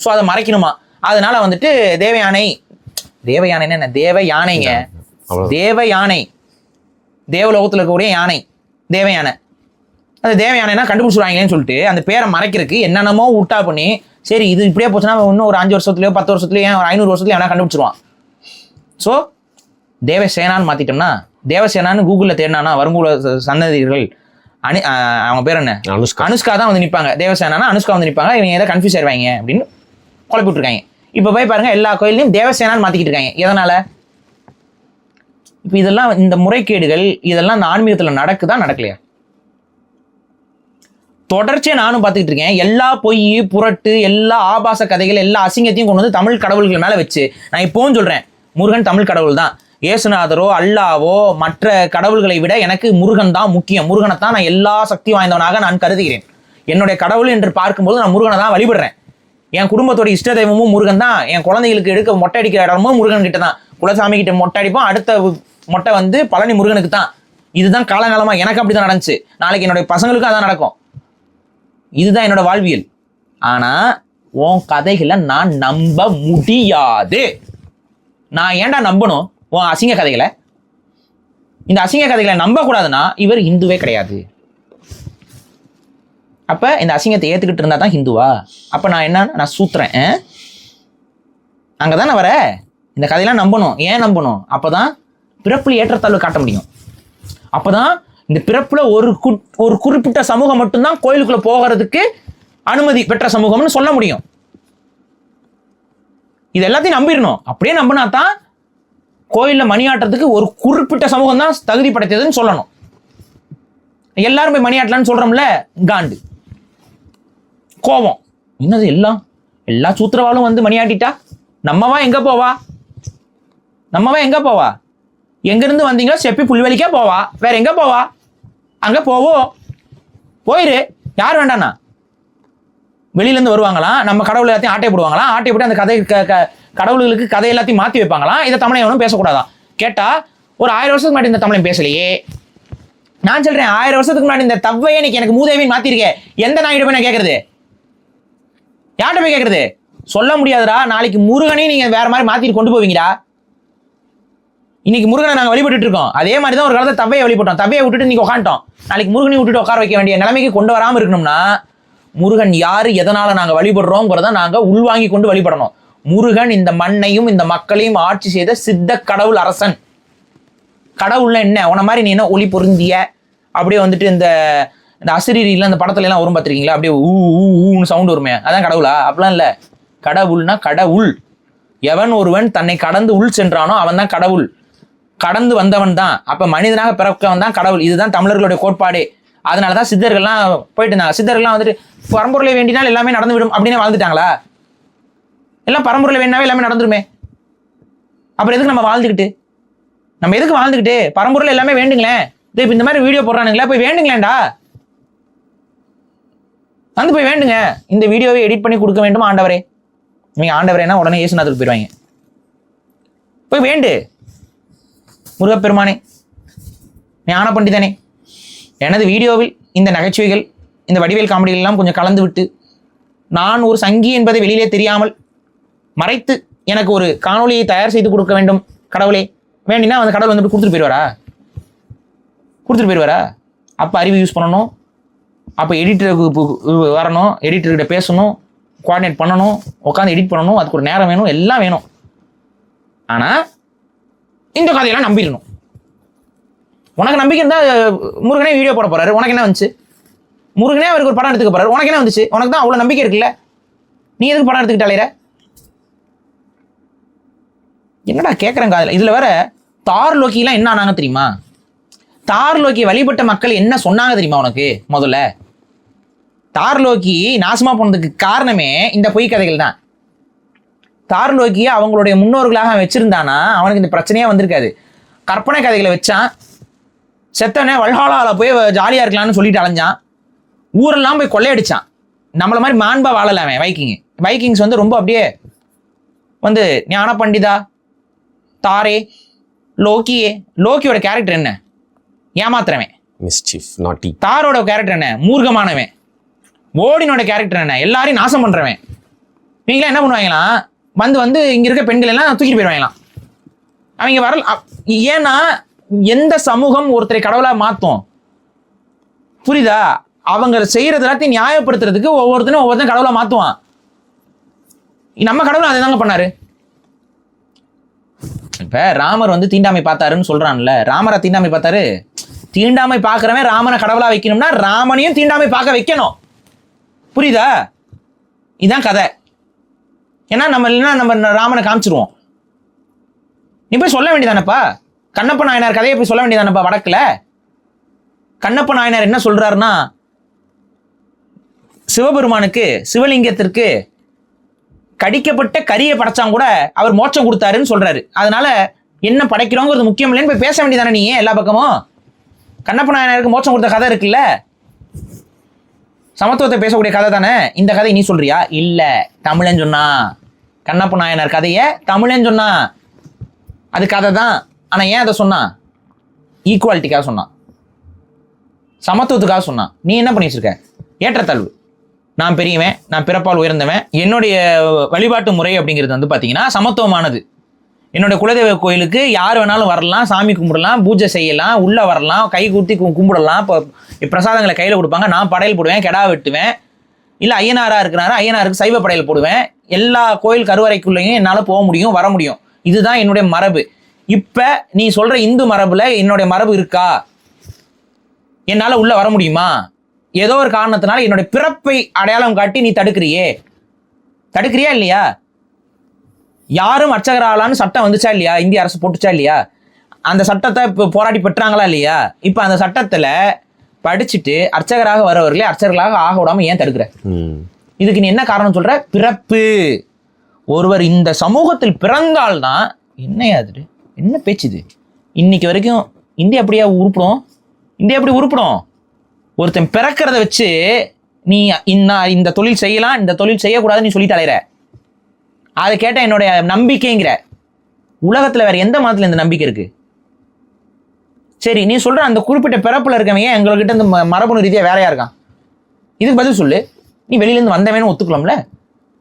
B: ஸோ அதை மறைக்கணுமா. அதனால வந்துட்டு தேவயானைன்னு என்ன? தேவ யானைங்க. தேவ யானை, தேவலோகத்தில் இருக்கக்கூடிய யானை தேவயானை. அந்த தேவயானைனா கண்டுபிடிச்சிடுவாங்களேன்னு சொல்லிட்டு அந்த பேரை மறைக்கிறதுக்கு என்னென்னமோ உட்டா பண்ணி, சரி இது இப்படியே போச்சுன்னா இன்னும் ஒரு 5 வருஷத்துலையோ 10 வருஷத்துலையோ ஒரு 500 வருஷத்துலையோ எவனா கண்டுபிடிச்சிருவான். ஸோ தேவசேனான்னு மாற்றிட்டோம்னா, தேவசேனான்னு கூகுளில் தேடினானா வருங்குல சன்னதிகள் அவங்க பேர் என்ன? அனுஷ்கா தான் வந்து நிற்பாங்க. தேவசேனானா அனுஷ்கா வந்து நிற்பாங்க. இவங்க ஏதாவது கன்ஃபியூஸ் ஆயிடுவாங்க அப்படின்னு குழப்பி விட்டுருக்காங்க. இப்போ போய் பாருங்க எல்லா கோயிலையும் தேவசேனான்னு மாற்றிக்கிட்டு இருக்காங்க. எதனால? இப்போ இதெல்லாம் இந்த முறைகேடுகள் இதெல்லாம் இந்த ஆன்மீகத்தில் நடக்குதா நடக்கலையா? தொடர்ச்சியாக நானும் பார்த்துக்கிட்டு இருக்கேன். எல்லா பொய் புரட்டு எல்லா ஆபாச கதைகள் எல்லா அசிங்கத்தையும் கொண்டு வந்து தமிழ் கடவுள்கள் மேலே வச்சு, நான் இப்போவும் சொல்கிறேன், முருகன் தமிழ் கடவுள் தான். ஏசுநாதரோ அல்லாவோ மற்ற கடவுள்களை விட எனக்கு முருகன் தான் முக்கியம். முருகனை தான் நான் எல்லா சக்தி வாய்ந்தவனாக நான் கருதுகிறேன். என்னுடைய கடவுள் என்று பார்க்கும்போது நான் முருகனை தான் வழிபடுறேன். என் குடும்பத்தோட இஷ்ட தெய்வமும் முருகன் தான். என் குழந்தைகளுக்கு எடுக்க மொட்டை அடிக்கிற இடமும் முருகன் கிட்ட தான். குலசாமி கிட்ட மொட்டை அடிப்போம், அடுத்த மொட்டை வந்து பழனி முருகனுக்கு தான். இதுதான் காலங்காலமா எனக்கு அப்படி தான் நடந்துச்சு. நாளைக்கு என்னுடைய பசங்களுக்கும் அதான் நடக்கும். இதுதான் என்னோட வாழ்வியல். ஆனா உன் கதைகளை நான் நம்ப முடியாது. நான் ஏன்டா நம்பணும் உன் அசிங்க கதைகளை? இந்த அசிங்க கதைகளை நம்ப கூடாதுன்னா இவர் இந்துவே கிடையாது. அப்ப இந்த அசிங்கத்தை ஏத்துக்கிட்டு இருந்தா தான் ஹிந்துவா? அப்ப நான் என்ன? நான் சூத்துறேன். அங்கதானே வர இந்த கதையெல்லாம் நம்பணும். ஏன் நம்பணும்? அப்பதான் பிறப்புல ஏற்றத்தாழ்வு காட்ட முடியும். அப்பதான் இந்த பிறப்புல ஒரு குறிப்பிட்ட சமூகம் மட்டும்தான் கோயிலுக்குள்ள போகிறதுக்கு அனுமதி பெற்ற சமூகம்னு சொல்ல முடியும். இது எல்லாத்தையும் நம்பிடணும். அப்படியே நம்பினா தான் கோயில்ல மணியாட்டுறதுக்கு ஒரு குறிப்பிட்ட சமூகம் தான் தகுதி படைத்ததுன்னு சொல்லணும். எல்லாரும் போய் மணியாட்டலான்னு சொல்றோம்ல, காண்டு கோபம். என்னது எல்லா சூத்திரவாளும் வந்து மணியாட்டிட்டா நம்மவா எங்க போவா? எங்க இருந்து வந்தீங்களோ செப்பி புல்வெளிக்கா போவா, வேற எங்க போவா? அங்க போயிரு. யார் வேண்டாண்ணா? வெளியில இருந்து வருவாங்களாம், நம்ம கடவுள் எல்லாத்தையும் ஆட்டை போடுவாங்களாம், ஆட்டை போட்டு அந்த கதை கடவுள்களுக்கு கதை எல்லாத்தையும் மாத்தி வைப்பாங்களாம். இதை தமிழனும் பேசக்கூடாதான். கேட்டா ஒரு 1000 வருஷத்துக்கு முன்னாடி இந்த தமிழன் பேசலையே. நான் சொல்றேன் 1000 வருஷத்துக்கு முன்னாடி இந்த தவ்வையே இன்னைக்கு எனக்கு மூதேவின்னு மாத்திருக்கேன். எந்த நாயிட்ட போய் நான் கேட்கறது? யார்கிட்ட போய் கேட்கறது? சொல்ல முடியாதுடா. நாளைக்கு முருகனையும் நீங்க வேற மாதிரி மாத்திட்டு கொண்டு போவீங்கடா. இன்னைக்கு முருகனை நாங்கள் வழிபட்டு இருக்கோம். அதே மாதிரி தான் ஒரு காலத்தை தவ்வையை வழிபட்டோம். தவ்வையை விட்டுட்டு இன்னைக்கு உட்காந்துட்டோம். நாளைக்கு முருகனை விட்டுட்டு உட்கார வைக்க வேண்டிய நிலைமைக்கு கொண்டு வராமல் இருக்கணும்னா முருகன் யாரு, எதனால நாங்கள் வழிபடுறோங்கிறத நாங்கள் உள்வாங்கி கொண்டு வழிபடணும். முருகன் இந்த மண்ணையும் இந்த மக்களையும் ஆட்சி செய்த சித்த கடவுள் அரசன். கடவுள்ல என்ன உன மாதிரி நீ என்ன ஒளி பொருந்திய அப்படியே வந்துட்டு இந்த இந்த அசிரீரியில் அந்த படத்துல எல்லாம் வரும் பார்த்துருக்கீங்களா, அப்படியே ஊன்னு சவுண்ட் வருமே, அதான் கடவுளா? அப்படிலாம் இல்லை. கடவுள்னா கடவுள். எவன் ஒருவன் தன்னை கடந்து உள் சென்றானோ அவன் தான் கடவுள். கடந்து வந்தவன் தான். அப்ப மனிதனாக பிறக்கவன் தான் கடவுள். இதுதான் தமிழர்களுடைய கோட்பாடே. அதனாலதான் சித்தர்கள்லாம் போயிட்டு இருந்தாங்க. சித்தர்கள்லாம் வந்துட்டு பரம்பொருளை வேண்டினால் எல்லாமே நடந்து விடும் அப்படின்னு வாழ்ந்துட்டாங்களா? எல்லாம் பரம்பொருளை வேணாவே எல்லாமே நடந்துருமே. அப்புறம் எதுக்கு நம்ம வாழ்ந்துக்கிட்டு? நம்ம எதுக்கு வாழ்ந்துக்கிட்டு? பரம்பொருள் எல்லாமே வேண்டுங்களேன். இப்போ இந்த மாதிரி வீடியோ போடுறானுங்களா, போய் வேண்டுங்களேன்டா. வந்து போய் வேண்டுங்க. இந்த வீடியோவை எடிட் பண்ணி கொடுக்க வேண்டும் ஆண்டவரே. நீங்க ஆண்டவரேனா உடனே இயேசுநாதருக்கு போயிடுவாங்க. போய் வேண்டு. முருகப்பெருமானே, ஞான பண்டிதனே, எனது வீடியோவில் இந்த நகைச்சுவைகள், இந்த வடிவேல் காமெடிகள் எல்லாம் கொஞ்சம் கலந்து விட்டு, நான் ஒரு சங்கி என்பதை வெளியிலே தெரியாமல் மறைத்து எனக்கு ஒரு காணொலியை தயார் செய்து கொடுக்க வேண்டும் கடவுளே. வேண்டினா அந்த கடவுள் வந்துட்டு கொடுத்துட்டு போயிடுவாரா? அப்போ அறிவு யூஸ் பண்ணணும், அப்போ எடிட்டருக்கு வரணும், எடிட்டர்கிட்ட பேசணும், கோஆர்டினேட் பண்ணணும், உட்காந்து எடிட் பண்ணணும், அதுக்கு ஒரு நேரம் வேணும், எல்லாம் வேணும். ஆனால் இந்த கதையெல்லாம் நம்பிடணும். உனக்கு நம்பிக்கை இருந்தால் முருகனே வீடியோ போட போறாரு, உனக்கு என்ன வந்துச்சு? முருகனே அவருக்கு ஒரு படம் எடுத்துக்க போறாரு, உனக்கு என்ன வந்துச்சு? உனக்கு தான் அவ்வளோ நம்பிக்கை இருக்குல்ல, நீ எதுக்கு படம் எடுத்துக்கிட்டாலே? என்னடா கேட்குறேன் காதில். இதில் வேற தார் லோக்கிலாம் என்ன ஆனாங்க தெரியுமா? தார் லோக்கி வழிபட்ட மக்கள் என்ன சொன்னாங்க தெரியுமா உனக்கு? முதல்ல தார் லோக்கி நாசமா போனதுக்கு காரணமே இந்த பொய் கதைகள் தான். தார் லோக்கியை அவங்களுடைய முன்னோர்களாக வச்சிருந்தானா அவனுக்கு இந்த பிரச்சனையே வந்திருக்காது. கற்பனை கதைகளை வச்சான், செத்தவனே வல்ஹாலாவில் போய் ஜாலியாக இருக்கலாம்னு சொல்லிட்டு அலைஞ்சான், ஊரெல்லாம் போய் கொள்ளையடிச்சான். நம்மளை மாதிரி மாண்பா வாழலாமே வைக்கிங்ஸ் வந்து ரொம்ப அப்படியே வந்து ஞான பண்டிதா, தாரே, லோக்கியோட கேரக்டர் என்ன? ஏமாத்துறவன்,
A: மிஸ்சீஃப், நாட்டி.
B: தாரோட கேரக்டர் என்ன? மூர்க்கமானவன். ஓடினோட கேரக்டர் என்ன? எல்லாரையும் நாசம் பண்றவன். நீங்களாம் என்ன பண்ணுவாங்களாம், வந்து இங்க இருக்க பெண்கள் எல்லாம் தூக்கிட்டு போயிடுவாங்களாம். அவங்க வரல. ஏன்னா எந்த சமூகம் ஒருத்தரை கடவுளா மாத்தும்? புரியுதா? அவங்க செய்யறது எல்லாத்தையும் நியாயப்படுத்துறதுக்கு ஒவ்வொருத்தரும் கடவுளா மாத்துவான். நம்ம கடவுள் அதை தாங்க பண்ணாரு. இப்ப ராமர் வந்து தீண்டாமை பார்த்தாருன்னு சொல்றான்ல, ராமரை தீண்டாமை பார்த்தாரு. தீண்டாமை பார்க்கிறவன் ராமனை கடவுளா வைக்கணும்னா ராமனையும் தீண்டாமை பார்க்க வைக்கணும். புரியுதா? இதுதான் கதை. ஏன்னா நம்ம ராமனை காமிச்சிருவோம். நீ போய் சொல்ல வேண்டியதானப்பா, கண்ணப்ப நாயனார் கதையை போய் சொல்ல வேண்டியதானப்பா. வடக்குல கண்ணப்ப நாயனார் என்ன சொல்றாருன்னா, சிவபெருமானுக்கு, சிவலிங்கத்திற்கு கடிக்கப்பட்ட கரியை படைச்சான் கூட அவர் மோட்சம் கொடுத்தாருன்னு சொல்றாரு. அதனால என்ன படைக்கிறோங்கிறது முக்கியம் இல்லைன்னு போய் பேச வேண்டியதானே நீ எல்லா பக்கமும். கண்ணப்ப நாயனாருக்கு மோட்சம் கொடுத்த கதை இருக்குல்ல, சமத்துவத்தை பேசக்கூடிய கதை தானே இந்த கதை. நீ சொல்றியா? இல்ல, தமிழன் சொன்னா. கண்ணப்ப நாயனார் கதையை தமிழன் சொன்னா, அது கதை தான். ஆனா ஏன் அதை சொன்னா? ஈக்குவாலிட்டிக்காக சொன்னான், சமத்துவத்துக்காக சொன்னான். நீ என்ன பண்ணி வச்சிருக்க? ஏற்றத்தாழ்வு. நான் பெரியவன், நான் பிறப்பால் உயர்ந்தவன், என்னுடைய வழிபாட்டு முறை அப்படிங்கிறது வந்து பார்த்தீங்கன்னா சமத்துவமானது. என்னுடைய குலதெய்வ கோயிலுக்கு யார் வேணாலும் வரலாம், சாமி கும்பிடலாம், பூஜை செய்யலாம், உள்ளே வரலாம், கை கூட்டி கும்பிடலாம். இப்போ பிரசாதங்களை கையில் கொடுப்பாங்க, நான் படையல் போடுவேன், கெடா வெட்டுவேன். இல்லை ஐயனாராக இருக்கிறாரு, ஐயனாருக்கு சைவ படையல் போடுவேன். எல்லா கோயில் கருவறைக்குள்ளேயும் என்னால் போக முடியும், வர முடியும். இதுதான் என்னுடைய மரபு. இப்போ நீ சொல்கிற இந்து மரபில் என்னுடைய மரபு இருக்கா? என்னால் உள்ளே வர முடியுமா? ஏதோ ஒரு காரணத்தினால என்னுடைய பிறப்பை அடையாளம் காட்டி நீ தடுக்கிறியா இல்லையா? யாரும் அர்ச்சகராலான்னு சட்டம் வந்துச்சா இல்லையா? இந்திய அரசு போட்டுச்சா இல்லையா? அந்த சட்டத்தை இப்போ போராடி பெற்றாங்களா இல்லையா? இப்போ அந்த சட்டத்தில் படிச்சுட்டு அர்ச்சகராக வரவர்களே அர்ச்சகர்களாக ஆக விடாம ஏன் தடுக்கிற? இதுக்கு நீ என்ன காரணம் சொல்ற? பிறப்பு. ஒருவர் இந்த சமூகத்தில் பிறந்தால்தான் என்னையாது, என்ன பேச்சுது? இன்னைக்கு வரைக்கும் இந்தியா அப்படியா உருப்படும்? இந்தியா எப்படி உருப்படும்? ஒருத்தன் பிறக்கிறத வச்சு நீ இந்த தொழில் செய்யலாம், இந்த தொழில் செய்யக்கூடாதுன்னு நீ சொல்லிட்டு அலையிற. அதை கேட்ட என்னுடைய நம்பிக்கைங்கிற. உலகத்துல வேற எந்த மதத்துல இந்த நம்பிக்கை இருக்கு? சரி, நீ சொல்ற அந்த குறிப்பிட்ட பிறப்புல இருக்கவங்க எங்ககிட்ட இந்த மரபணு ரீதியா வேறையா இருக்கான். இதுக்கு பதில் சொல்லு. நீ வெளியிலேருந்து வந்தவன்னு ஒத்துக்கலாம்ல?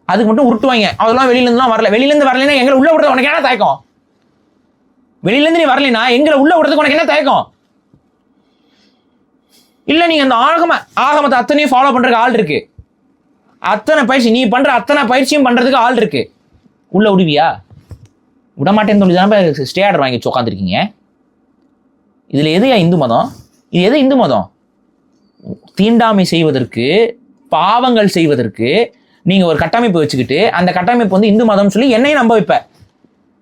B: அதுக்கு மட்டும் உருட்டுவாங்க, அதெல்லாம் வெளியிலேருந்துலாம் வரல. வெளியிலேருந்து வரலைன்னா எங்களை உள்ள விடுறது உனக்கு என்ன தயக்கம்? வெளியிலேருந்து நீ வரலைன்னா எங்களை உள்ள விடுறதுக்கு உனக்கு என்ன தயக்கம்? இல்லை, நீங்கள் அந்த ஆகமத்தை அத்தனையும் ஃபாலோ பண்ணுறதுக்கு ஆள் இருக்கு. அத்தனை பயிற்சி நீ பண்ணுற அத்தனை பயிற்சியும் பண்ணுறதுக்கு ஆள் இருக்கு. உள்ள விடுவியா? விடமாட்டேன்னு சொல்லி தானே ஸ்டே ஆர்டர் வாங்கி உட்காந்துருக்கீங்க. இதில் எதுயா இந்து மதம்? இது எது இந்து மதம்? தீண்டாமை செய்வதற்கு, பாவங்கள் செய்வதற்கு நீங்க ஒரு கட்டமைப்பு வச்சுக்கிட்டு அந்த கட்டமைப்பு வந்து இந்து மதம் சொல்லி என்னையும் நம்ப வைப்ப.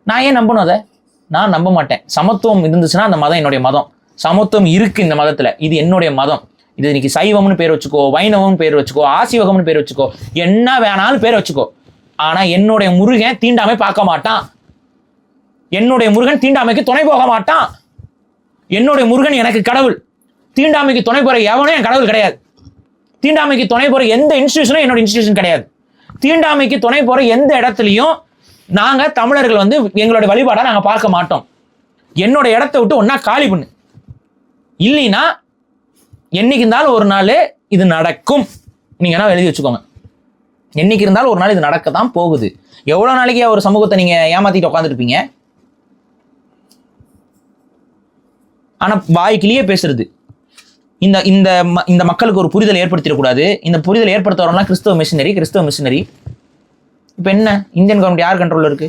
B: நான் ஏன் நம்பணும் அதை? நான் நம்ப மாட்டேன். சமத்துவம் இருந்துச்சுன்னா அந்த மதம் என்னுடைய மதம். சமத்துவம் இருக்கு இந்த மதத்துல, இது என்னுடைய மதம். இது இன்னைக்கு சைவம்னு பேர் வச்சுக்கோ, வைணவம்னு பேர் வச்சுக்கோ, ஆசிவகம்னு பேர் வச்சுக்கோ, என்ன வேணாலும் பேர் வச்சுக்கோ. ஆனா என்னுடைய முருகன் தீண்டாமை பார்க்க மாட்டான். என்னுடைய முருகன் தீண்டாமைக்கு துணை போக மாட்டான். என்னுடைய முருகன் எனக்கு கடவுள். தீண்டாமைக்கு துணை போற எவனும் என் கடவுள் கிடையாது. தீண்டாமைக்கு துணை போற எந்த இன்ஸ்டிடியூஷனும் என்னோட இன்ஸ்டிடியூஷன் கிடையாது. தீண்டாமைக்கு துணை போற எந்த இடத்துலையும் நாங்க தமிழர்கள் வந்து எங்களுடைய வழிபாடா நாங்க பார்க்க மாட்டோம். என்னோட இடத்த விட்டு ஒன்னா காலி பண்ணு, இல்லைன்னா என்னைக்கு இருந்தாலும் ஒரு நாள் இது நடக்கும். நீங்க என்ன எழுதி வச்சுக்கோங்க. என்னைக்கு இருந்தாலும் ஒரு நாள் இது நடக்கத்தான் போகுது. எவ்வளவு நாளைக்கு ஒரு சமூகத்தை நீங்க ஏமாத்திட்டு உட்காந்துருப்பீங்க? ஆனா வாய்க்கிலேயே பேசுறது. இந்த இந்த இந்த மக்களுக்கு ஒரு புரிதல் ஏற்படுத்திடக்கூடாது. இந்த புரிதல் ஏற்படுத்துறவங்களாம் கிறிஸ்தவ மிஷினரி. இப்போ என்ன, இந்தியன் கவர்மெண்ட் யார் கண்ட்ரோல்ல இருக்கு?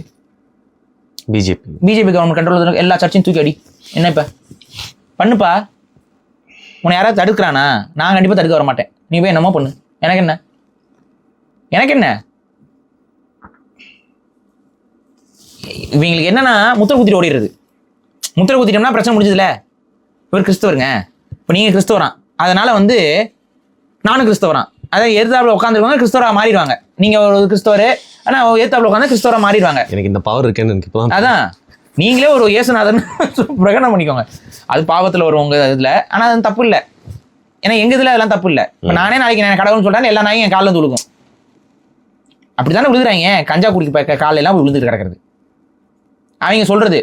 B: பிஜேபி கவர்மெண்ட் கண்ட்ரோல் இருக்கு. எல்லா சர்ச்சையும் தூக்கி அடி. என்ன இப்ப பண்ணுப்பா? உன்னை யாராவது தடுக்கிறானா? நான் கண்டிப்பா தடுக்க வர மாட்டேன். நீ போய் என்னமோ பண்ணு, எனக்கு என்ன. இவங்களுக்கு என்னன்னா முத்திரை குத்திட்டு ஓடிடுறது. முத்திரை குத்திட்டோம்னா பிரச்சனை முடிஞ்சதுல. இவர் கிறிஸ்தவருங்க, இப்போ நீங்க கிறிஸ்தவரான், அதனால வந்து நானும் கிறிஸ்தவரான், அதாவது எதிர்த்தாப்புல உட்காந்துருவாங்க, கிறிஸ்தவரா மாறிடுவாங்க. நீங்க ஒரு கிறிஸ்தவர், ஆனா எதிர்த்தாப்புல உட்காந்து கிறிஸ்தவரா மாறிடுவாங்க.
A: எனக்கு இந்த பவர் இருக்கேன்னு
B: அதான் நீங்களே ஒரு இயேசுநாதன் பிரகடனம் பண்ணிக்கோங்க. அது பாவத்தில் வரும் உங்க இதுல. ஆனா அது தப்பு இல்லை. ஏன்னா எங்க இதுல அதெல்லாம் தப்பு இல்லை. இப்போ நானே நாளைக்கு நான் கடவுள்னு சொல்றேன், எல்லா நாயும் என் காலில் வந்து விழுகும். அப்படித்தானே விழுதுறாங்க. கஞ்சா குடிக்க காலையில எல்லாம் விழுந்துட்டு கிடக்கிறது. அவங்க சொல்றது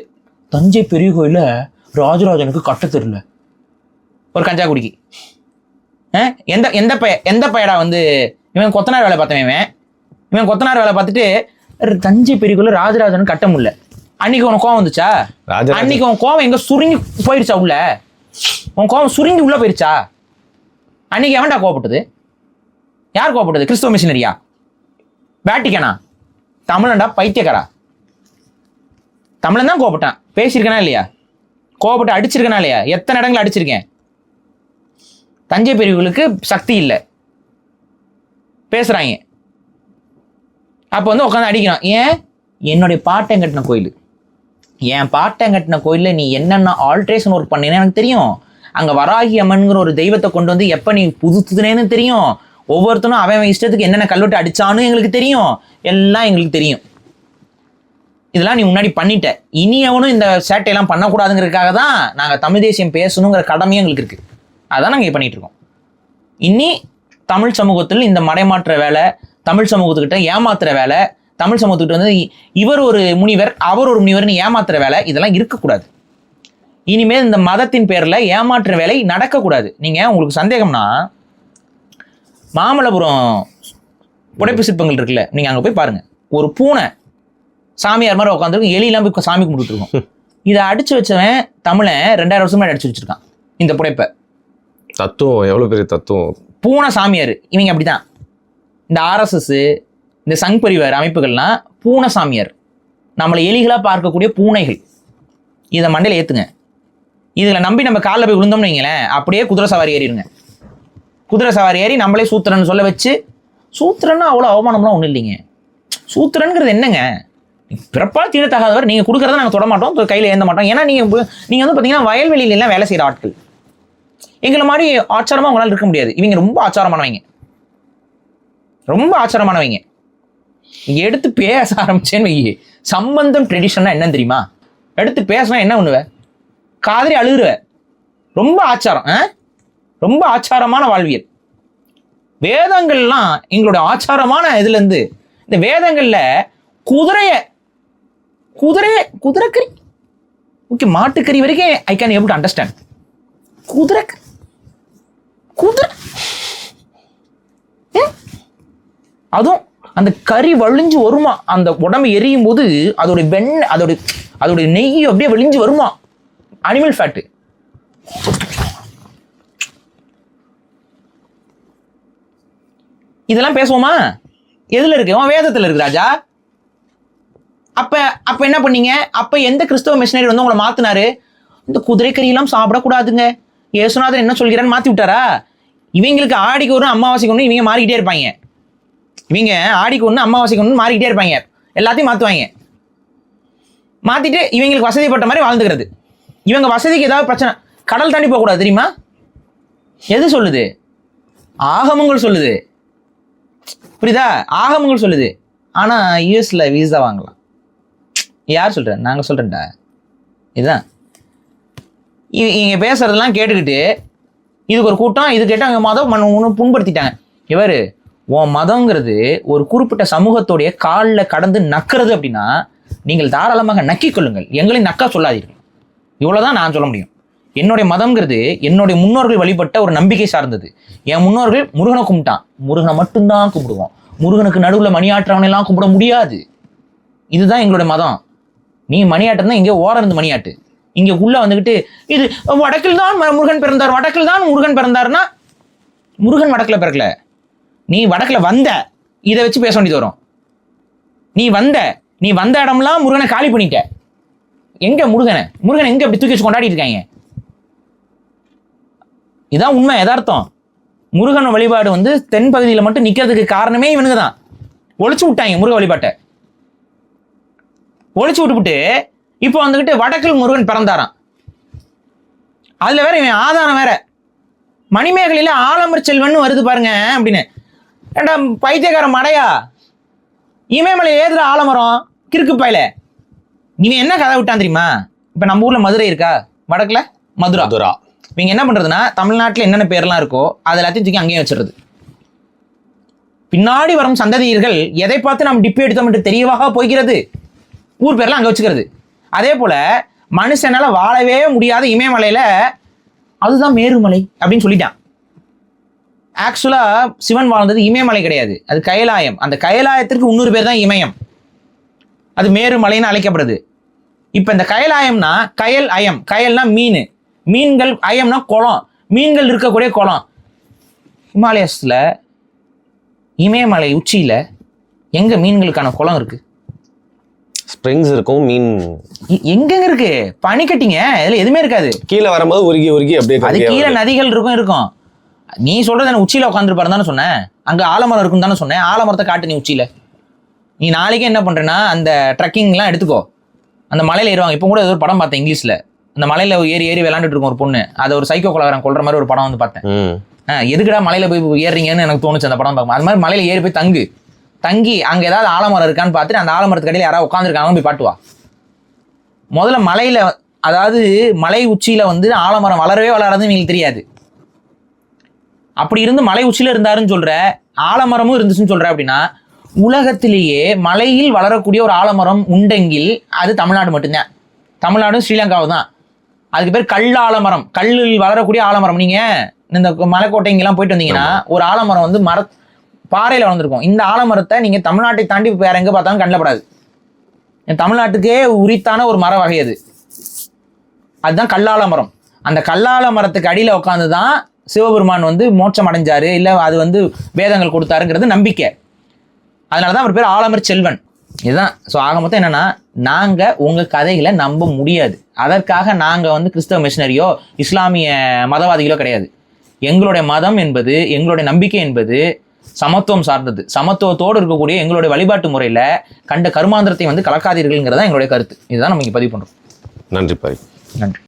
B: தஞ்சை பெரிய கோயில ராஜராஜனுக்கு கட்ட தெரியல ஒரு கஞ்சா குடிக்கு. எந்த பையடா வந்து இவன் கொத்தனார் வேலை பார்த்தவன். இவன் கொத்தனார் வேலை பார்த்துட்டு தஞ்சை பெரிய கோயில ராஜராஜனுக்கு கட்ட முடியல. அன்னைக்கு உனக்கு கோவம் வந்துச்சா? அன்னைக்கு உன் கோவம் எங்க சுருங்கி போயிடுச்சா? உள்ள உன் கோவம் சுருங்கி உள்ள போயிடுச்சா? அன்னைக்கு எவன்டா கோவப்பட்டது? யார் கோவப்பட்டது? கிறிஸ்தவ மிஷினரியா? வேட்டிக்கனா? தமிழன்டா பைத்தியக்காரா. தமிழன் தான் கோவப்பட்டான். பேசியிருக்கனா இல்லையா? கோவப்பட்டு அடிச்சிருக்கனா இல்லையா? எத்தனை இடங்கள் அடிச்சிருக்கேன். தஞ்சை பெரியவர்களுக்கு சக்தி இல்லை, பேசுறாங்க. அப்போ வந்து உட்காந்து அடிக்கிறான். ஏன்? என்னுடைய பாட்டம் கட்டின கோயில். என் பாட்டம் கட்டின கோயிலில் நீ என்னென்ன ஆல்ட்ரேஷன் ஒர்க் பண்ணினேன்னு எனக்கு தெரியும். அங்கே வராகி அம்மன்கிற ஒரு தெய்வத்தை கொண்டு வந்து எப்போ நீ புதுத்துனேன்னு தெரியும். ஒவ்வொருத்தனும் அவன் இஷ்டத்துக்கு என்னென்ன கல்வெட்டு அடிச்சான்னு எங்களுக்கு தெரியும். எல்லாம் எங்களுக்கு தெரியும். இதெல்லாம் நீ முன்னாடி பண்ணிட்ட. இனி அவனும் இந்த சேட்டையெல்லாம் பண்ணக்கூடாதுங்கிறதுக்காக தான் நாங்கள் தமிழ் தேசியம் பேசணுங்கிற கடமையும் எங்களுக்கு இருக்கு. அதான் நாங்கள் பண்ணிட்டு இருக்கோம். இனி தமிழ் சமூகத்தில் இந்த மடைமாற்ற வேலை, தமிழ் சமூகத்துக்கிட்ட ஏமாத்துற வேலை, தமிழ் சமூகத்துக்கிட்ட வந்து இவர் ஒரு முனிவர் அவர் ஒரு முனிவர்னு ஏமாத்துற வேலை, இதெல்லாம் இருக்கக்கூடாது. இனிமேல் இந்த மதத்தின் பேரில் ஏமாற்ற வேலை நடக்கக்கூடாது. நீங்கள் உங்களுக்கு சந்தேகம்னா மாமல்லபுரம் புடைப்பு சிற்பங்கள் இருக்குல்ல, நீங்கள் அங்கே போய் பாருங்க. ஒரு பூனை சாமியார் மாதிரி உட்காந்துருக்கும், எலியெல்லாம் போய் சாமி கும்பிட்டு இருக்கோம். இதை அடிச்சு வச்சவன் தமிழன் 2000 வருஷம் முன்னாடி அடிச்சு வச்சிருக்கான் இந்த புடைப்பை.
A: தத்துவம் எவ்வளவு பெரிய தத்துவம். பூனை
B: சாமியார் இவங்க அப்படிதான். இந்த RSS இந்த சங் பரிவார் அமைப்புகள்லாம் பூனை சாமியார், நம்மளை எலிகளா பார்க்கக்கூடிய பூனைகள். இதை மண்டையில ஏத்துங்க. இதுல நம்பி நம்ம காலில் போய் விழுந்தோம்னு வைங்களேன், அப்படியே குதிரை சவாரி ஏறிடுங்க. குதிரை சவாரி ஏறி நம்மளே சூத்திரன்னு சொல்ல வச்சு, சூத்திரன்னு அவ்வளோ அவமானம்லாம் ஒன்றும் இல்லைங்க. சூத்திரன்கிறது என்னங்க? பிறப்பால் தீண்டத்தகாதவர். நீங்கள் கொடுக்குறத நாங்கள் தொட மாட்டோம், கையில் ஏந்த மாட்டோம். ஏன்னா நீங்கள் வந்து பார்த்தீங்கன்னா வயல்வெளியிலாம் வேலை செய்கிற ஆட்கள். எங்களை மாதிரி ஆச்சாரமாக உங்களால் இருக்க முடியாது. இவங்க ரொம்ப ஆச்சாரமானவங்க, ரொம்ப ஆச்சாரமானவங்க. எடுத்து பேச ஆரம்பிச்சேன்னு வை, சம்பந்தம் ட்ரெடிஷன்னா என்னன்னு தெரியுமா? எடுத்து பேசினா என்ன பண்ணுவேன்? காதலி அழுகுருவேன். ரொம்ப ஆச்சாரம், ரொம்ப ஆச்சாரமான வாழ்வியல். வேதங்கள்லாம் எங்களோட ஆச்சாரமான இதுல இருந்து, இந்த வேதங்கள்ல குதிரைக்கறி ஓகே, மாட்டுக்கறி வரைக்கும் I can able to understand. குதிரை அதுவும் அந்த கறி வழிஞ்சு வருமா, அந்த உடம்பு எரியும் போது அதோடைய வெண்ணெய் அதோடைய நெய் அப்படியே வழிஞ்சு வருமா, அனிமல் ஃபேட்டு. இதெல்லாம் பேசுவோமா? எதுல இருக்கு? வேதத்துல இருக்கு ராஜா. அப்ப என்ன பண்ணீங்க? அப்ப எந்த கிறிஸ்தவ மிஷனரி வந்து உங்களை மாத்தினாரு? இந்த குதிரைக்கறியெல்லாம் சாப்பிடக்கூடாதுங்க, இயேசுநாதர் என்ன சொல்கிறான்னு மாத்தி விட்டாரா? இவங்களுக்கு ஆடிக்கு ஒன்று அமாவாசைக்கு ஒன்று இவங்க மாறிக்கிட்டே இருப்பாங்க. இவங்க ஆடிக்கு ஒன்று அமாவாசைக்கு ஒன்று மாறிக்கிட்டே இருப்பாங்க. எல்லாத்தையும் மாற்றுவாங்க. மாற்றிட்டு இவங்களுக்கு வசதிப்பட்ட மாதிரி வாழ்ந்துக்கிறது. இவங்க வசதிக்கு ஏதாவது பிரச்சனை, கடல் தாண்டி போகக்கூடாது தெரியுமா? எது சொல்லுது? ஆகமங்கள் சொல்லுது. புரியுதா? ஆகமங்கள் சொல்லுது. ஆனால் யூஎஸில் வீசா வாங்கலாம். யார் சொல்கிறேன்? நாங்கள் சொல்கிறேன்டா. இதுதான் இவங்க பேசுறதெல்லாம் கேட்டுக்கிட்டு இதுக்கு ஒரு கூட்டம், இது கேட்டு அவங்க மதம் ஒன்று புண்படுத்திட்டாங்க. இவர் உன் மதங்கிறது ஒரு குறிப்பிட்ட சமூகத்துடைய காலில் கடந்து நக்கிறது அப்படின்னா நீங்கள் தாராளமாக நக்கிக் கொள்ளுங்கள், எங்களை நக்கா சொல்லாதீர்கள். இவ்வளோதான் நான் சொல்ல முடியும். என்னுடைய மதம்ங்கிறது என்னுடைய முன்னோர்கள் வழிபட்ட ஒரு நம்பிக்கை சார்ந்தது. என் முன்னோர்கள் முருகனை கும்பிட்டான், முருகனை மட்டும்தான் கும்பிடுவோம். முருகனுக்கு நடுவில் மணியாற்றவனெல்லாம் கும்பிட முடியாது. இதுதான் எங்களுடைய மதம். நீ மணியாட்டம் தான் இங்கே ஓரம் இருந்து மணியாட்டு. இங்கே உள்ள வந்துக்கிட்டு இது வடக்கில் தான் முருகன் பிறந்தார், வடக்கில் தான் முருகன் பிறந்தாருன்னா முருகன் வடக்கில் பிறக்கல. நீ வடக்கில் வந்த இதை வச்சு பேச வேண்டியது வரும். நீ வந்த இடம்லாம் முருகனை காலி பண்ணிட்ட. எங்க முருகனை எங்க அப்படி தூக்கி வச்சு கொண்டாடி இருக்காங்க? இதான் உண்மை, யதார்த்தம். முருகன் வழிபாடு வந்து தென் பகுதியில் மட்டும் நிக்கிறதுக்கு காரணமே இவனுங்க தான். ஒழிச்சு விட்டாங்க முருக வழிபாட்டை. ஒழிச்சு விட்டுவிட்டு இப்போ வந்துகிட்டு வடக்கில் முருகன் பிறந்தாராம். அதுல வேற இவன் ஆதாரம் வேற. மணிமேகலையில ஆலமர் செல்வன் வருது பாருங்க அப்படின்னு. ஏண்டா பைத்தியக்கார மடையா, இமயமலை ஏதுல ஆலமரம் கிறுக்கு பாயில. இவன் என்ன கதை விட்டான் தெரியுமா? இப்ப நம்ம ஊர்ல மதுரை இருக்கா, வடக்குல மதுரா. இவங்க என்ன பண்றதுன்னா தமிழ்நாட்டில் என்னென்ன பேர்லாம் இருக்கோ அது எல்லாத்தையும் தூக்கி அங்கேயும் வச்சிருது. பின்னாடி வரும் சந்ததியர்கள் எதை பார்த்து நம்ம டிப்பி எடுத்தோம் என்று தெரியவாக போகிறது. ஊர் பேர்லாம் அங்கே வச்சுக்கிறது. அதே போல மனுஷனால வாழவே முடியாத இமயமலையில அதுதான் மேருமலை அப்படின்னு சொல்லிட்டான். ஆக்சுவலா சிவன் வாழ்ந்தது இமயமலை கிடையாது, அது கைலாயம். அந்த கைலாயத்திற்கு இன்னொரு பேர் தான் இமயம். அது மேருமலைன்னு அழைக்கப்படுது. இப்ப இந்த கைலாயம்னா கயல் அயம், கயல்னா மீன், மீன்கள், அயம்னா குளம், மீன்கள் இருக்கக்கூடிய குளம். ஹிமாலயஸ்ல இமயமலை உச்சியில எங்க மீன்களுக்கான குளம் இருக்கு?
A: ஸ்ப்ரிங்ஸ் இருக்கும், மீன்
B: எங்கெங்க இருக்கு? பனி கட்டிங்க, இதுல எதுவுமே இருக்காது.
A: கீழே வரும்போது உருகி அப்படியே
B: அது கீழே நதிகள் இருக்கும். நீ சொல்றது என்ன உச்சியில உட்காந்துருப்பாரு தானே சொன்னேன்? அங்க ஆலமரம் இருக்கும் தானே சொன்னேன்? ஆலமரத்தை காட்டு நீ உச்சியில. நீ நாளைக்கே என்ன பண்றேன்னா அந்த ட்ரக்கிங்லாம் எடுத்துக்கோ. அந்த மலையில ஏறுவாங்க. இப்போ கூட ஏதோ ஒரு படம் பார்த்தேன் இங்கிலீஷ்ல. அந்த மலையில ஏறி விளையாண்டுட்டு இருக்கும் ஒரு பொண்ணு. அதை ஒரு சைக்கோ கொலகாரன் கொல்ற மாதிரி ஒரு படம் வந்து பார்த்தேன். எதுக்குடா மலையில போய் ஏறுறீங்கன்னு எனக்கு தோணுச்சு அந்த படம் பார்க்கும். அது மாதிரி மலையில ஏறி போய் தங்கி அங்க ஏதாவது ஆலமரம் இருக்கான்னு பார்த்துட்டு அந்த ஆலமரத்துக்கு அடியில் யாராவது உட்காந்துருக்காங்க போய் பாட்டுவா. முதல்ல மலையில, அதாவது மலை உச்சியில வந்து ஆலமரம் வளரவே வளராதுன்னு எங்களுக்கு தெரியாது. அப்படி இருந்து மலை உச்சியில இருந்தாருன்னு சொல்ற, ஆலமரமும் இருந்துச்சுன்னு சொல்ற அப்படின்னா உலகத்திலேயே மலையில் வளரக்கூடிய ஒரு ஆலமரம் உண்டெங்கில் அது தமிழ்நாடு மட்டும்தான். தமிழ்நாடும் ஸ்ரீலங்காவும் தான். அதுக்கு பேர் கல்லாலமரம், கல்லில் வளரக்கூடிய ஆலமரம். நீங்க இந்த மலைக்கோட்டை இங்கெல்லாம் போயிட்டு வந்தீங்கன்னா ஒரு ஆலமரம் வந்து பாறையில வளர்ந்துருக்கும். இந்த ஆலமரத்தை நீங்க தமிழ்நாட்டை தாண்டி வேற எங்க பார்த்தாலும் கண்டப்படாது. தமிழ்நாட்டுக்கே உரித்தான ஒரு மர வகை அது. அதுதான் கல்லாலமரம். அந்த கல்லாலமரத்துக்கு அடியில உட்காந்துதான் சிவபெருமான் வந்து மோட்சம் அடைஞ்சாரு, இல்ல அது வந்து வேதங்கள் கொடுத்தாருங்கிறது நம்பிக்கை. அதனாலதான் அவர் பேர் ஆலமர் செல்வன். இதுதான். ஸோ ஆக மொத்தம் என்னன்னா, நாங்க உங்க கதைகளை நம்ப முடியாது. அதற்காக நாங்க வந்து கிறிஸ்தவ மிஷனரியோ இஸ்லாமிய மதவாதிகளோ கிடையாது. எங்களுடைய மதம் என்பது, எங்களுடைய நம்பிக்கை என்பது சமத்துவம் சார்ந்தது. சமத்துவத்தோடு இருக்கக்கூடிய எங்களுடைய வழிபாட்டு முறையில கண்ட கருமாந்திரத்தை வந்து கலக்காதீர்கள்ங்கிறதா எங்களுடைய கருத்து. இதுதான் நம்ம இங்க பதிவு பண்றோம்.
A: நன்றி.
B: நன்றி.